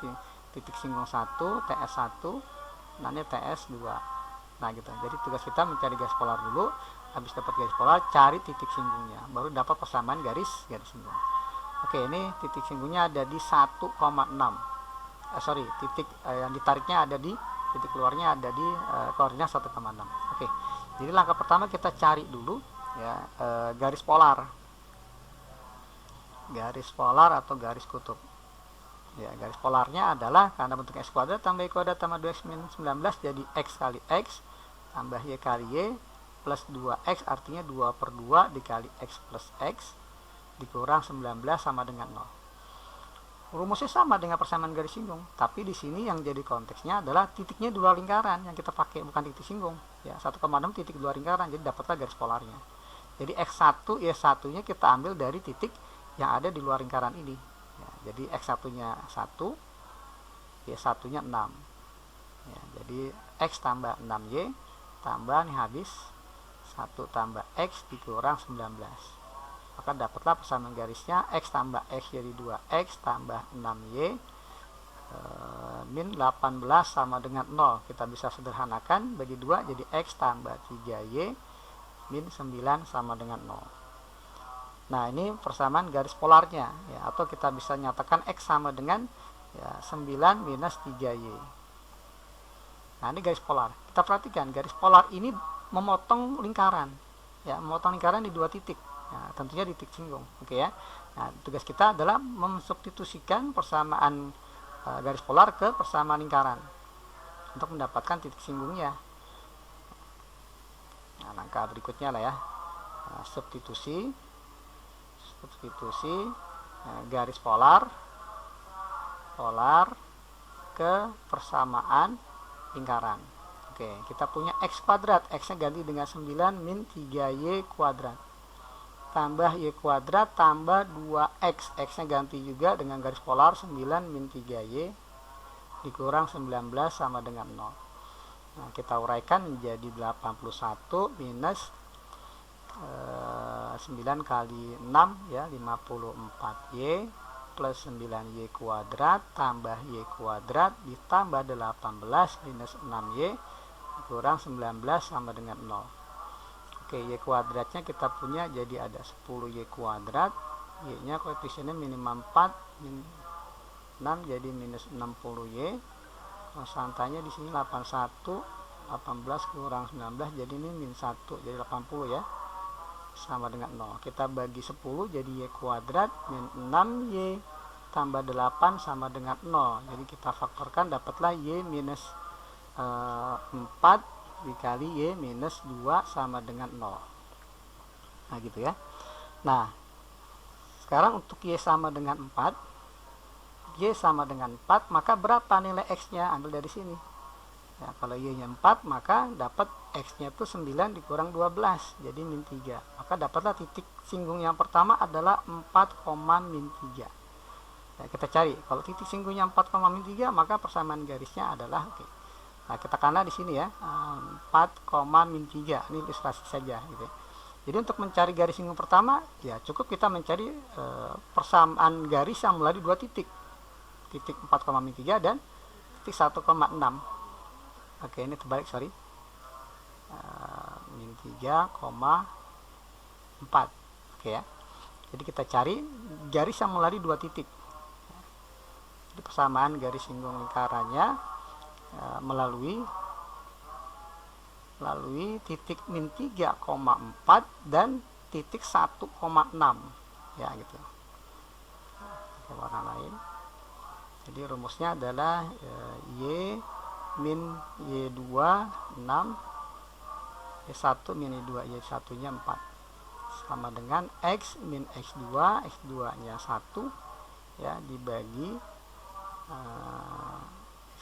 Speaker 1: titik singgung 1 TS1, nanti TS2. Nah gitu. Jadi tugas kita mencari garis polar dulu. Habis dapat garis polar, cari titik singgungnya, baru dapat persamaan garis singgung. Oke, ini titik singgungnya ada di 1,6. Titik yang ditariknya ada di titik keluarnya ada di koordinat 1,6. Oke. Jadi langkah pertama kita cari dulu ya garis polar. Garis polar atau garis kutub. Ya, garis polarnya adalah karena bentuk X kuadrat tambah Y kuadrat tambah 2X minus 19 jadi X kali X tambah Y kali Y plus 2X, artinya 2/2 dikali X plus X dikurang 19 sama dengan 0. Rumusnya sama dengan persamaan garis singgung, tapi di sini yang jadi konteksnya adalah titiknya di luar lingkaran yang kita pakai, bukan titik singgung. Ya, 1,6 titik di luar lingkaran, jadi dapatlah garis polarnya. Jadi X1 Y1 nya kita ambil dari titik yang ada di luar lingkaran ini. Jadi X1-nya 1, Y1-nya 6 ya, jadi X tambah 6Y tambah nih habis 1 tambah X dikurang 19. Maka dapatlah persamaan garisnya X tambah X jadi 2X tambah 6Y min 18 sama dengan 0. Kita bisa sederhanakan, bagi 2 jadi X tambah 3Y min 9 sama dengan 0. Nah ini persamaan garis polarnya ya, atau kita bisa nyatakan X sama dengan ya, 9 minus 3Y. Nah, ini garis polar. Kita perhatikan garis polar ini memotong lingkaran, ya, memotong lingkaran di 2 titik. Nah, tentunya di titik singgung, oke ya. Nah, tugas kita adalah mensubstitusikan persamaan garis polar ke persamaan lingkaran untuk mendapatkan titik singgungnya. Nah, langkah berikutnya lah ya, substitusi garis polar ke persamaan lingkaran. Oke, kita punya X kuadrat, X nya ganti dengan 9 min 3Y kuadrat tambah Y kuadrat tambah 2X, X nya ganti juga dengan garis polar 9 min 3Y dikurang 19 sama dengan 0. Nah, kita uraikan menjadi 81 minus 9 kali 6 ya, 54Y plus 9Y kuadrat tambah Y kuadrat ditambah 18 minus 6Y kurang 19 sama dengan 0. Oke, Y kuadratnya kita punya jadi ada 10Y kuadrat, Y nya koefisiennya minimal 4 min 6 jadi minus 60Y. Konstantanya di sini 81, 18 kurang 19 jadi ini min 1 jadi 80 ya, sama dengan 0. Kita bagi 10 jadi Y kuadrat min 6Y tambah 8 sama dengan 0. Jadi kita faktorkan dapatlah Y minus 4 dikali Y minus 2 sama dengan 0. Nah gitu ya. Nah sekarang untuk Y sama dengan 4, Y sama dengan 4, maka berapa nilai X nya? Ambil dari sini ya, kalau Y nya 4 maka dapat X nya itu 9 dikurang 12 jadi min 3. Maka dapatlah titik singgung yang pertama adalah 4, min 3 ya, kita cari kalau titik singgungnya 4, min 3 maka persamaan garisnya adalah oke. Nah kita karena di sini ya 4, min 3 ini ilustrasi saja gitu ya. Jadi untuk mencari garis singgung pertama ya cukup kita mencari persamaan garis yang melalui 2 titik 4, min 3 dan titik 1,6. Oke, ini terbalik, sorry. Min 3,4. Oke ya. Jadi kita cari garis yang melalui 2 titik. Jadi persamaan garis singgung lingkarannya melalui titik min 3,4 dan titik 1,6 ya gitu. Oke, warna lain. Jadi rumusnya adalah Y min Y2 6 Y1 min Y2 Y1 nya 4 sama dengan X min X2 X2 nya 1 ya dibagi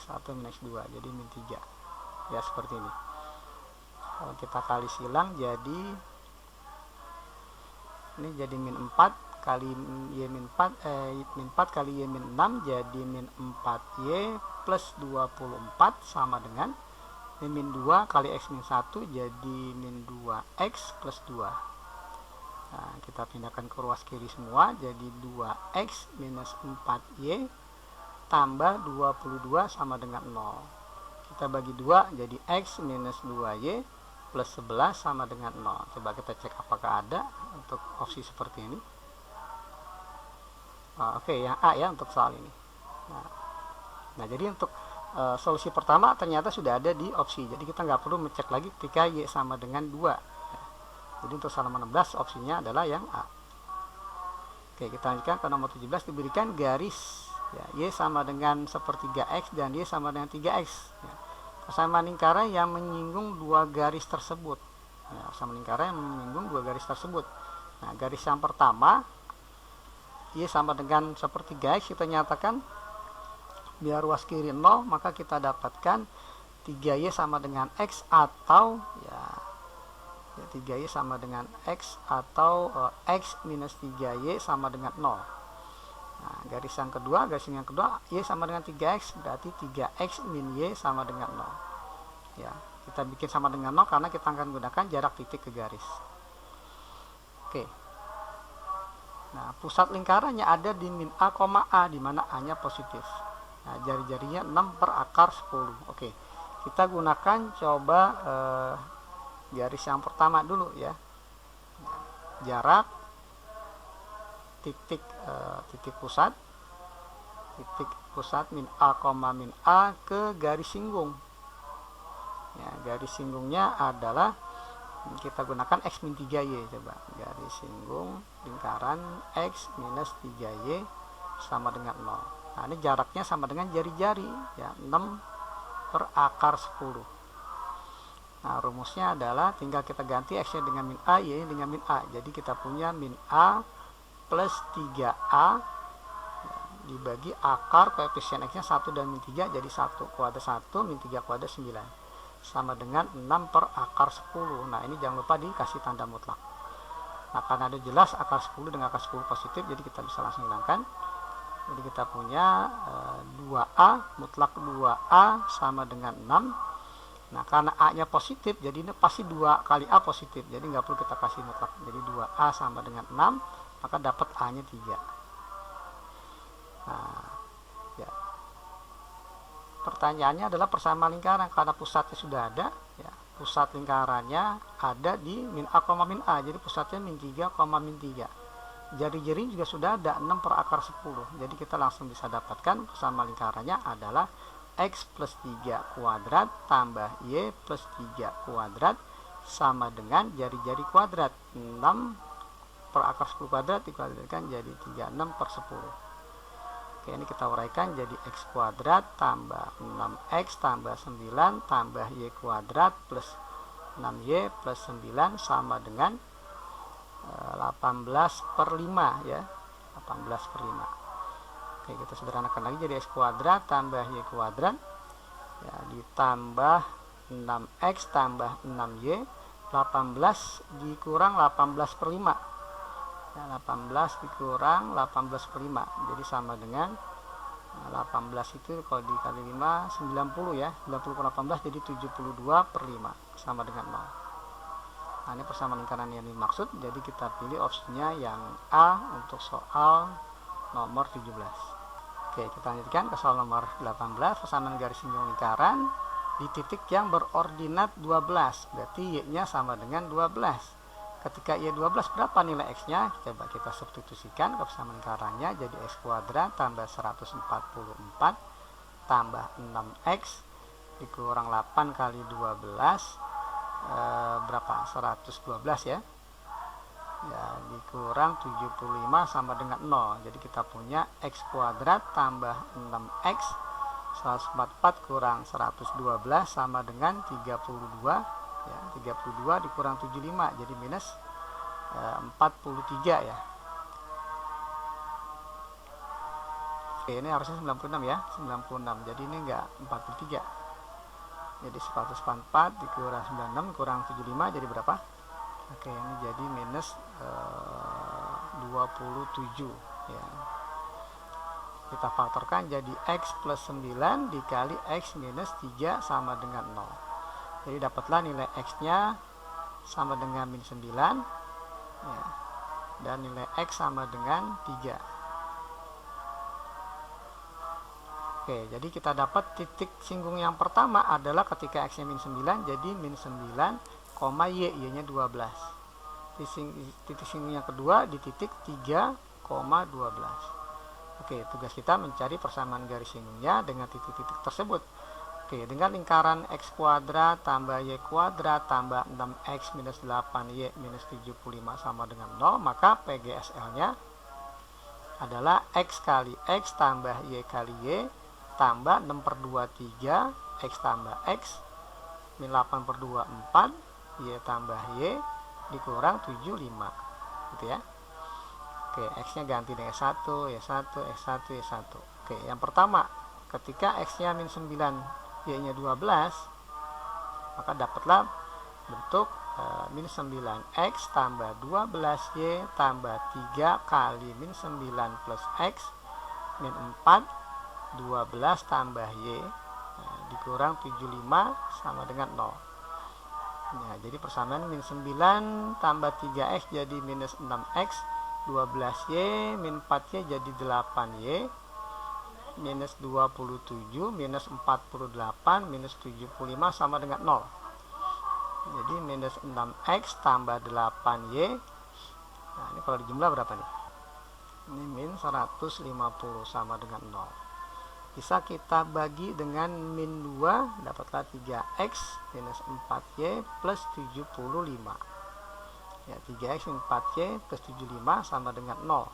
Speaker 1: X1 min X2 jadi min 3 ya seperti ini. Kalau kita kali silang jadi ini jadi min 4 kali Y min 4 min 4 kali Y min 6 jadi min 4Y plus 24 sama dengan min 2 kali X min 1 jadi min 2X plus 2. Nah, kita pindahkan ke ruas kiri semua jadi 2X minus 4Y tambah 22 sama dengan 0. Kita bagi 2 jadi X minus 2Y plus 11 sama dengan 0. Coba kita cek apakah ada untuk opsi seperti ini. Oke, yang A ya untuk soal ini. Nah jadi untuk solusi pertama ternyata sudah ada di opsi. Jadi kita nggak perlu ngecek lagi ketika Y sama dengan 2. Jadi untuk halaman 16 opsinya adalah yang A. Oke, kita lanjutkan ke nomor 17 diberikan garis ya, Y sama dengan sepertiga X dan Y sama dengan 3X. Ya. Persamaan lingkaran yang menyinggung 2 garis tersebut. Ya, persamaan lingkaran yang menyinggung 2 garis tersebut. Nah, garis yang pertama Y sama dengan sepertiga X kita nyatakan biar ruas kiri 0 maka kita dapatkan 3Y sama dengan X atau ya 3Y sama dengan X atau X minus 3Y sama dengan 0. Nah, garis yang kedua Y sama dengan 3X berarti 3X min Y sama dengan 0 ya, kita bikin sama dengan 0 karena kita akan gunakan jarak titik ke garis. Oke. Nah, pusat lingkarannya ada di min A, A di mana A-nya positif. Nah, jari-jarinya 6 per akar 10. Oke. Kita gunakan coba garis yang pertama dulu ya. Jarak titik pusat min A, min A ke garis singgung. Ya, garis singgungnya adalah kita gunakan X min 3Y. Coba garis singgung lingkaran X minus 3Y sama dengan 0. Nah, ini jaraknya sama dengan jari-jari ya, 6/10. Nah, rumusnya adalah tinggal kita ganti X nya dengan min A, Y dengan min A. Jadi kita punya min A plus 3A dibagi akar koefisien X nya 1 dan min 3, jadi 1 kuadrat 1 min 3 kuadrat 9 sama dengan 6/10. Nah, ini jangan lupa dikasih tanda mutlak. Nah, karena ada jelas akar 10 dengan akar 10 positif, jadi kita bisa langsung hilangkan. Jadi kita punya 2A, mutlak 2A sama dengan 6. Nah, karena A nya positif, jadi ini pasti 2 kali A positif, jadi nggak perlu kita kasih mutlak. Jadi 2A sama dengan 6, maka dapat A nya 3. Nah, ya. Pertanyaannya adalah persamaan lingkaran, karena pusatnya sudah ada ya. Pusat lingkarannya ada di min A, min A, jadi pusatnya min 3, min 3. Jari-jari juga sudah ada 6/10. Jadi kita langsung bisa dapatkan persamaan lingkarannya adalah X plus 3 kuadrat tambah Y plus 3 kuadrat sama dengan jari-jari kuadrat. 6/10 kuadrat dikuadratkan jadi 36/10. Oke, ini kita uraikan jadi X kuadrat tambah 6X tambah 9 tambah Y kuadrat plus 6Y plus 9 sama dengan 18/5 ya, 18/5. Oke, kita sederhanakan lagi jadi X kuadrat tambah Y kuadrat ya, ditambah 6X tambah 6Y, 18 dikurang 18/5 ya, 18 dikurang 18/5, jadi sama dengan 18 itu kalau dikali 5 90 ya, 90 per 18 jadi 72/5 sama dengan 0. Nah, ini persamaan lingkaran yang dimaksud, jadi kita pilih opsinya yang A untuk soal nomor 17. Oke, kita lanjutkan ke soal nomor 18, persamaan garis singgung lingkaran di titik yang berordinat 12, berarti Y nya sama dengan 12. Ketika Y 12 berapa nilai X nya? Coba kita substitusikan ke persamaan lingkarannya, jadi X kuadrat tambah 144 tambah 6X dikurang 8 kali 12 berapa? 112 ya. Ya, dikurang 75 sama dengan 0. Jadi kita punya X kuadrat tambah 6X 144 kurang 112 sama dengan 32 ya, 32 dikurang 75 jadi minus 43 ya. Oke, ini harusnya 96 ya, 96. Jadi ini enggak 43. Jadi 144 dikurang 96 kurang 75 jadi berapa? Oke, ini jadi minus 27 ya. Kita faktorkan jadi X plus 9 dikali X minus 3 sama dengan 0. Jadi dapatlah nilai X nya sama dengan min 9 ya, dan nilai X sama dengan 3. Oke, jadi kita dapat titik singgung yang pertama adalah ketika X nya min 9, jadi min 9, Y nya 12. Titik singgung yang kedua di titik 3,12. Oke, tugas kita mencari persamaan garis singgungnya dengan titik-titik tersebut. Oke, dengan lingkaran X kuadrat tambah Y kuadrat tambah 6X minus 8Y minus 75 sama dengan 0, maka PGSL-nya adalah X kali X tambah Y kali Y tambah 6/23 X tambah X min 8/2 4 Y tambah Y dikurang 75 gitu ya. Oke, X nya ganti dengan S1, Y1, X1, Y1. Oke, yang pertama ketika X nya min 9 Y nya 12, maka dapatlah bentuk min 9X tambah 12Y tambah 3 kali min 9 plus X min 4 12 tambah Y dikurang 75 sama dengan 0. Nah, jadi persamaan min 9 tambah 3X jadi minus 6X, 12Y min 4Y jadi 8Y, minus 27 minus 48 minus 75 sama dengan 0. Jadi minus 6X tambah 8Y. Nah, ini kalau dijumlah berapa nih? Ini min 150 sama dengan 0. bisa kita bagi dengan min 2, dapatlah 3x minus 4y plus 75. Ya, 3x minus 4y plus 75 sama dengan 0.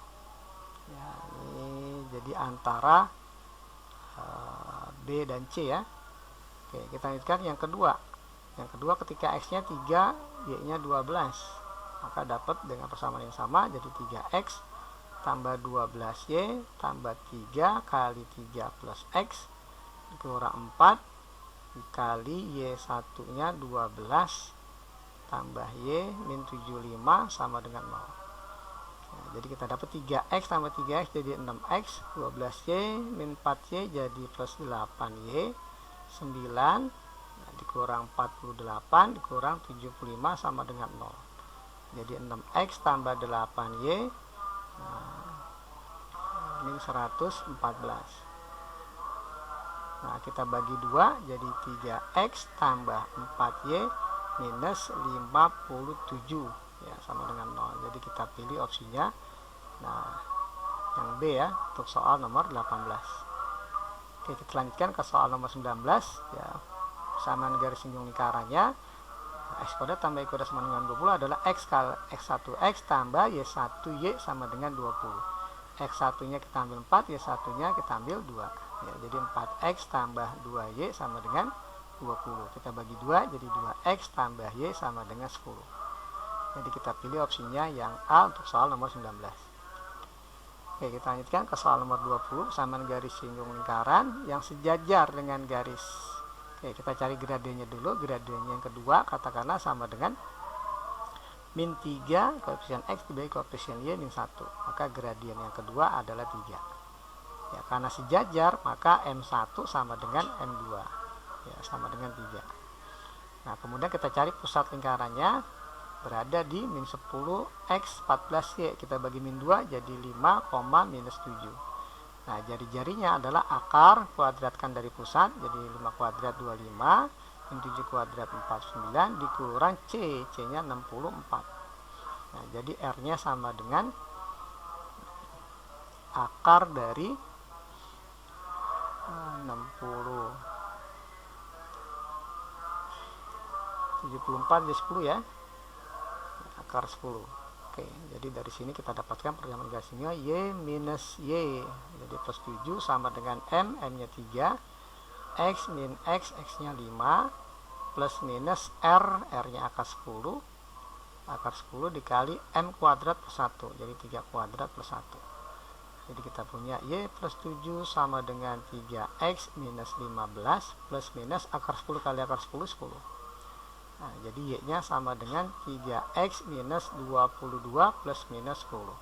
Speaker 1: Ya, ini jadi antara B dan C ya. Oke, kita lanjutkan yang kedua. Yang kedua, ketika x-nya 3, y-nya 12, maka dapat dengan persamaan yang sama, jadi 3x tambah 12y tambah 3 kali 3 plus x dikurang 4 dikali y1 nya 12 tambah y min 75 sama dengan 0. Nah, jadi kita dapat 3x tambah 3x jadi 6x, 12y min 4y jadi plus 8y, 9 dikurang 48 dikurang 75 sama dengan 0. Jadi 6x tambah 8y min 114. Nah, kita bagi 2 jadi 3x tambah 4y minus 57 ya, sama dengan 0. Jadi kita pilih opsinya yang B ya, untuk soal nomor 18. Oke, kita lanjutkan ke soal nomor 19 ya. Persamaan garis singgung lingkarannya, x kuadrat tambah y kuadrat sama dengan 20 adalah x1x tambah y1y sama dengan 20. X1 nya kita ambil 4, Y1 nya kita ambil 2 ya, jadi 4X tambah 2Y sama dengan 20. Kita bagi 2 jadi 2X tambah Y sama dengan 10. Jadi kita pilih opsinya yang A untuk soal nomor 19. Oke, kita lanjutkan ke soal nomor 20, persamaan garis singgung lingkaran yang sejajar dengan garis. Oke, kita cari gradiennya dulu. Gradiennya yang kedua katakanlah sama dengan min 3 koefisien x dibagi koefisien y min 1. Maka gradien yang kedua adalah 3. Ya, karena sejajar maka M1 sama dengan M2. Ya, sama dengan 3. Nah, kemudian kita cari pusat lingkarannya berada di min 10x 14y. Kita bagi min 2 jadi 5, minus 7. Nah, jari-jarinya adalah akar kuadratkan dari pusat, jadi 5 kuadrat 25. Min 7 kuadrat 49 dikurang C nya 64. Nah, jadi R nya sama dengan akar dari 60 74 jadi 10 ya, akar 10. Oke, jadi dari sini kita dapatkan persamaan garisnya Y minus Y, jadi plus 7 sama dengan M nya 3, X min X nya 5, plus minus R nya akar 10 dikali M kuadrat plus 1, jadi 3 kuadrat plus 1. Jadi kita punya Y plus 7 sama dengan 3X minus 15 plus minus akar 10 kali akar 10, 10. Nah, jadi Y nya sama dengan 3X minus 22 plus minus 10.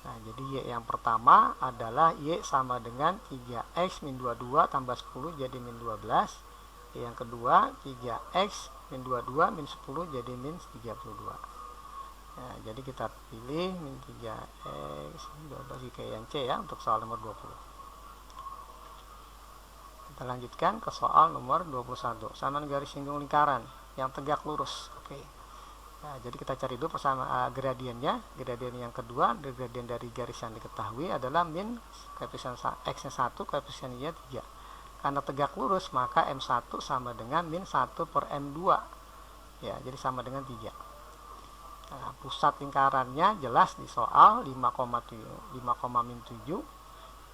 Speaker 1: Nah, jadi Y yang pertama adalah Y sama dengan 3X min 22 tambah 10 jadi min 12. Y yang kedua 3X min 22 min 10 jadi min 32. Nah, jadi kita pilih min 3X min 12 kayak yang C ya untuk soal nomor 20. Kita lanjutkan ke soal nomor 21. Persamaan garis singgung lingkaran yang tegak lurus. Oke. Nah, jadi kita cari dulu persamaan gradiennya. Gradien yang kedua, gradien dari garis yang diketahui adalah min koefisien x nya 1, koefisien y nya 3. Karena tegak lurus maka M1 sama dengan min 1 per M2. Ya, jadi sama dengan 3. Nah, pusat lingkarannya jelas di soal 5,7.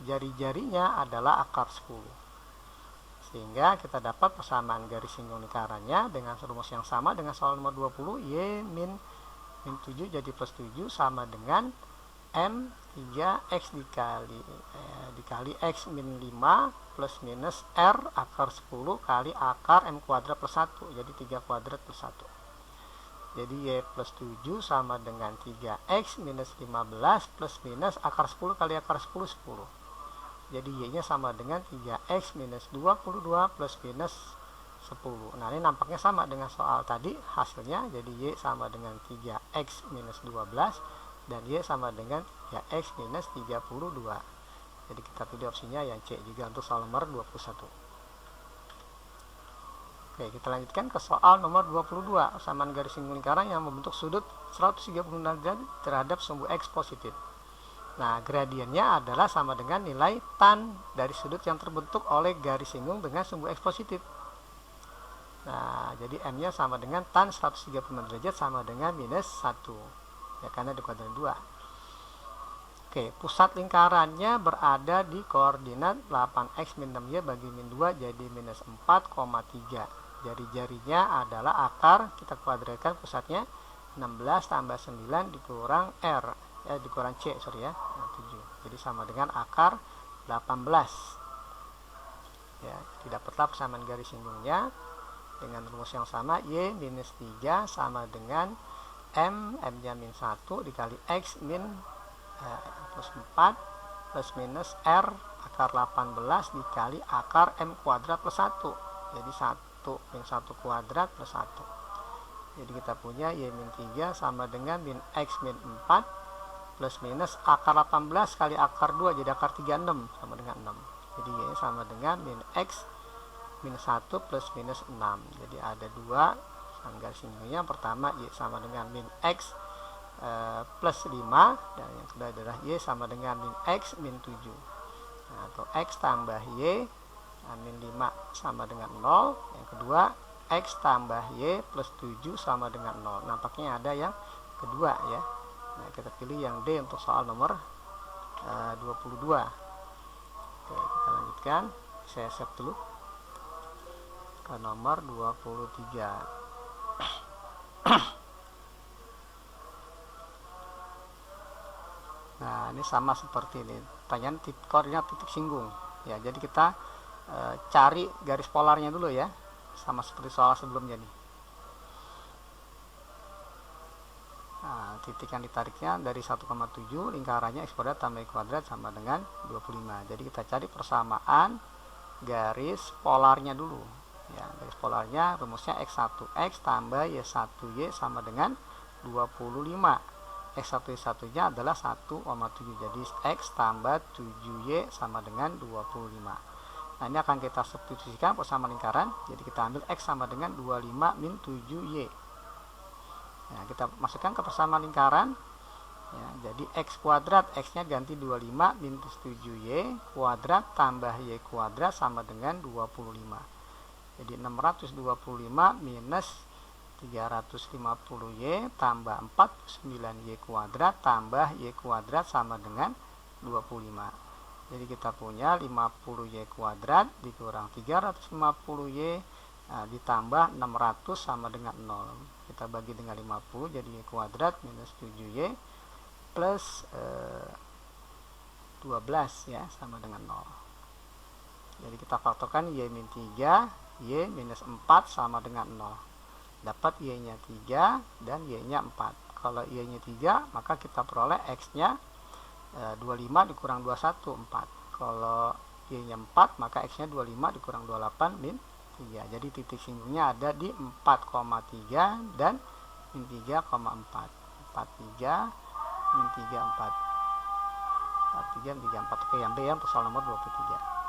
Speaker 1: Jari-jarinya adalah akar 10. Sehingga kita dapat persamaan garis singgung lingkarannya dengan rumus yang sama dengan soal nomor 20. Y min 7 jadi plus 7 sama dengan M 3X dikali X min 5 plus minus R akar 10 kali akar M kuadrat plus 1. Jadi 3 kuadrat plus 1. Jadi Y plus 7 sama dengan 3X minus 15 plus minus akar 10 kali akar 10, 10. Jadi Y nya sama dengan 3X minus 22 plus minus 10. Nah, ini nampaknya sama dengan soal tadi hasilnya. Jadi Y sama dengan 3X minus 12 dan Y sama dengan 3X minus 32. Jadi kita pilih opsinya yang C juga untuk soal nomor 21. Oke, kita lanjutkan ke soal nomor 22. Persamaan garis singgung lingkaran yang membentuk sudut 136 derajat terhadap sumbu X positif. Nah, gradiennya adalah sama dengan nilai tan dari sudut yang terbentuk oleh garis singgung dengan sumbu X positif. Nah, jadi M-nya sama dengan tan 135 derajat sama dengan minus 1. Ya, karena di kuadran 2. Oke, pusat lingkarannya berada di koordinat 8X min 6Y bagi min 2 jadi minus 4,3. Jari-jarinya adalah akar, kita kuadratkan pusatnya 16 tambah 9 dikurang R. Dikurang C, sorry ya, 7. Jadi sama dengan akar 18. Ya, didapatlah persamaan garis singgungnya dengan rumus yang sama, Y minus 3 sama dengan M-nya min 1 dikali X min plus 4 plus minus R akar 18 dikali akar M kuadrat plus 1. Jadi 1 min 1 kuadrat plus 1. Jadi kita punya Y min 3 sama dengan min X min 4 plus minus akar 18 kali akar 2 jadi akar 36 sama dengan 6. Jadi Y sama dengan min X min 1 plus minus 6. Jadi ada dua garis singgungnya. Yang pertama Y sama dengan min X plus 5, dan yang kedua adalah Y sama dengan min X min 7. Nah, atau X tambah Y min 5 sama dengan 0. Yang kedua X tambah Y plus 7 sama dengan 0. Nampaknya ada yang kedua ya. Nah, kita pilih yang D untuk soal nomor 22. Oke, kita lanjutkan. Saya save dulu ke nomor 23. Nah, ini sama seperti ini. Pertanyaan koordinat titik singgung. Ya, jadi kita cari garis polarnya dulu ya. Sama seperti soal sebelumnya nih. Nah, titik yang ditariknya dari 1,7, lingkarannya X kuadrat tambah Y kuadrat sama dengan 25. Jadi kita cari persamaan garis polarnya dulu. Ya, garis polarnya rumusnya X1X tambah Y1Y sama dengan 25. X1Y1-nya adalah 1,7. Jadi X tambah 7Y sama dengan 25. Nah, ini akan kita substitusikan persamaan lingkaran. Jadi kita ambil X sama dengan 25 min 7Y. Nah, kita masukkan ke persamaan lingkaran. Ya, jadi X kuadrat, X-nya ganti 25 min 7Y kuadrat tambah Y kuadrat sama dengan 25. Jadi 625 minus 350Y tambah 49Y kuadrat tambah Y kuadrat sama dengan 25. Jadi kita punya 50Y kuadrat dikurang 350Y ditambah 600 sama dengan 0. Kita bagi dengan 50 jadi Y kuadrat minus 7Y plus 12 ya sama dengan 0. Jadi kita faktorkan Y min 3, Y minus 4 sama dengan 0. Dapat Y-nya 3 dan Y-nya 4. Kalau Y-nya 3, maka kita peroleh X-nya 25 dikurang 21, 4. Kalau Y-nya 4, maka X-nya 25 dikurang 28 min 3. Jadi titik singgungnya ada di 4,3 dan min 3,4. 43 min 34. 43 min 34. Oke, yang B ya untuk soal nomor 23.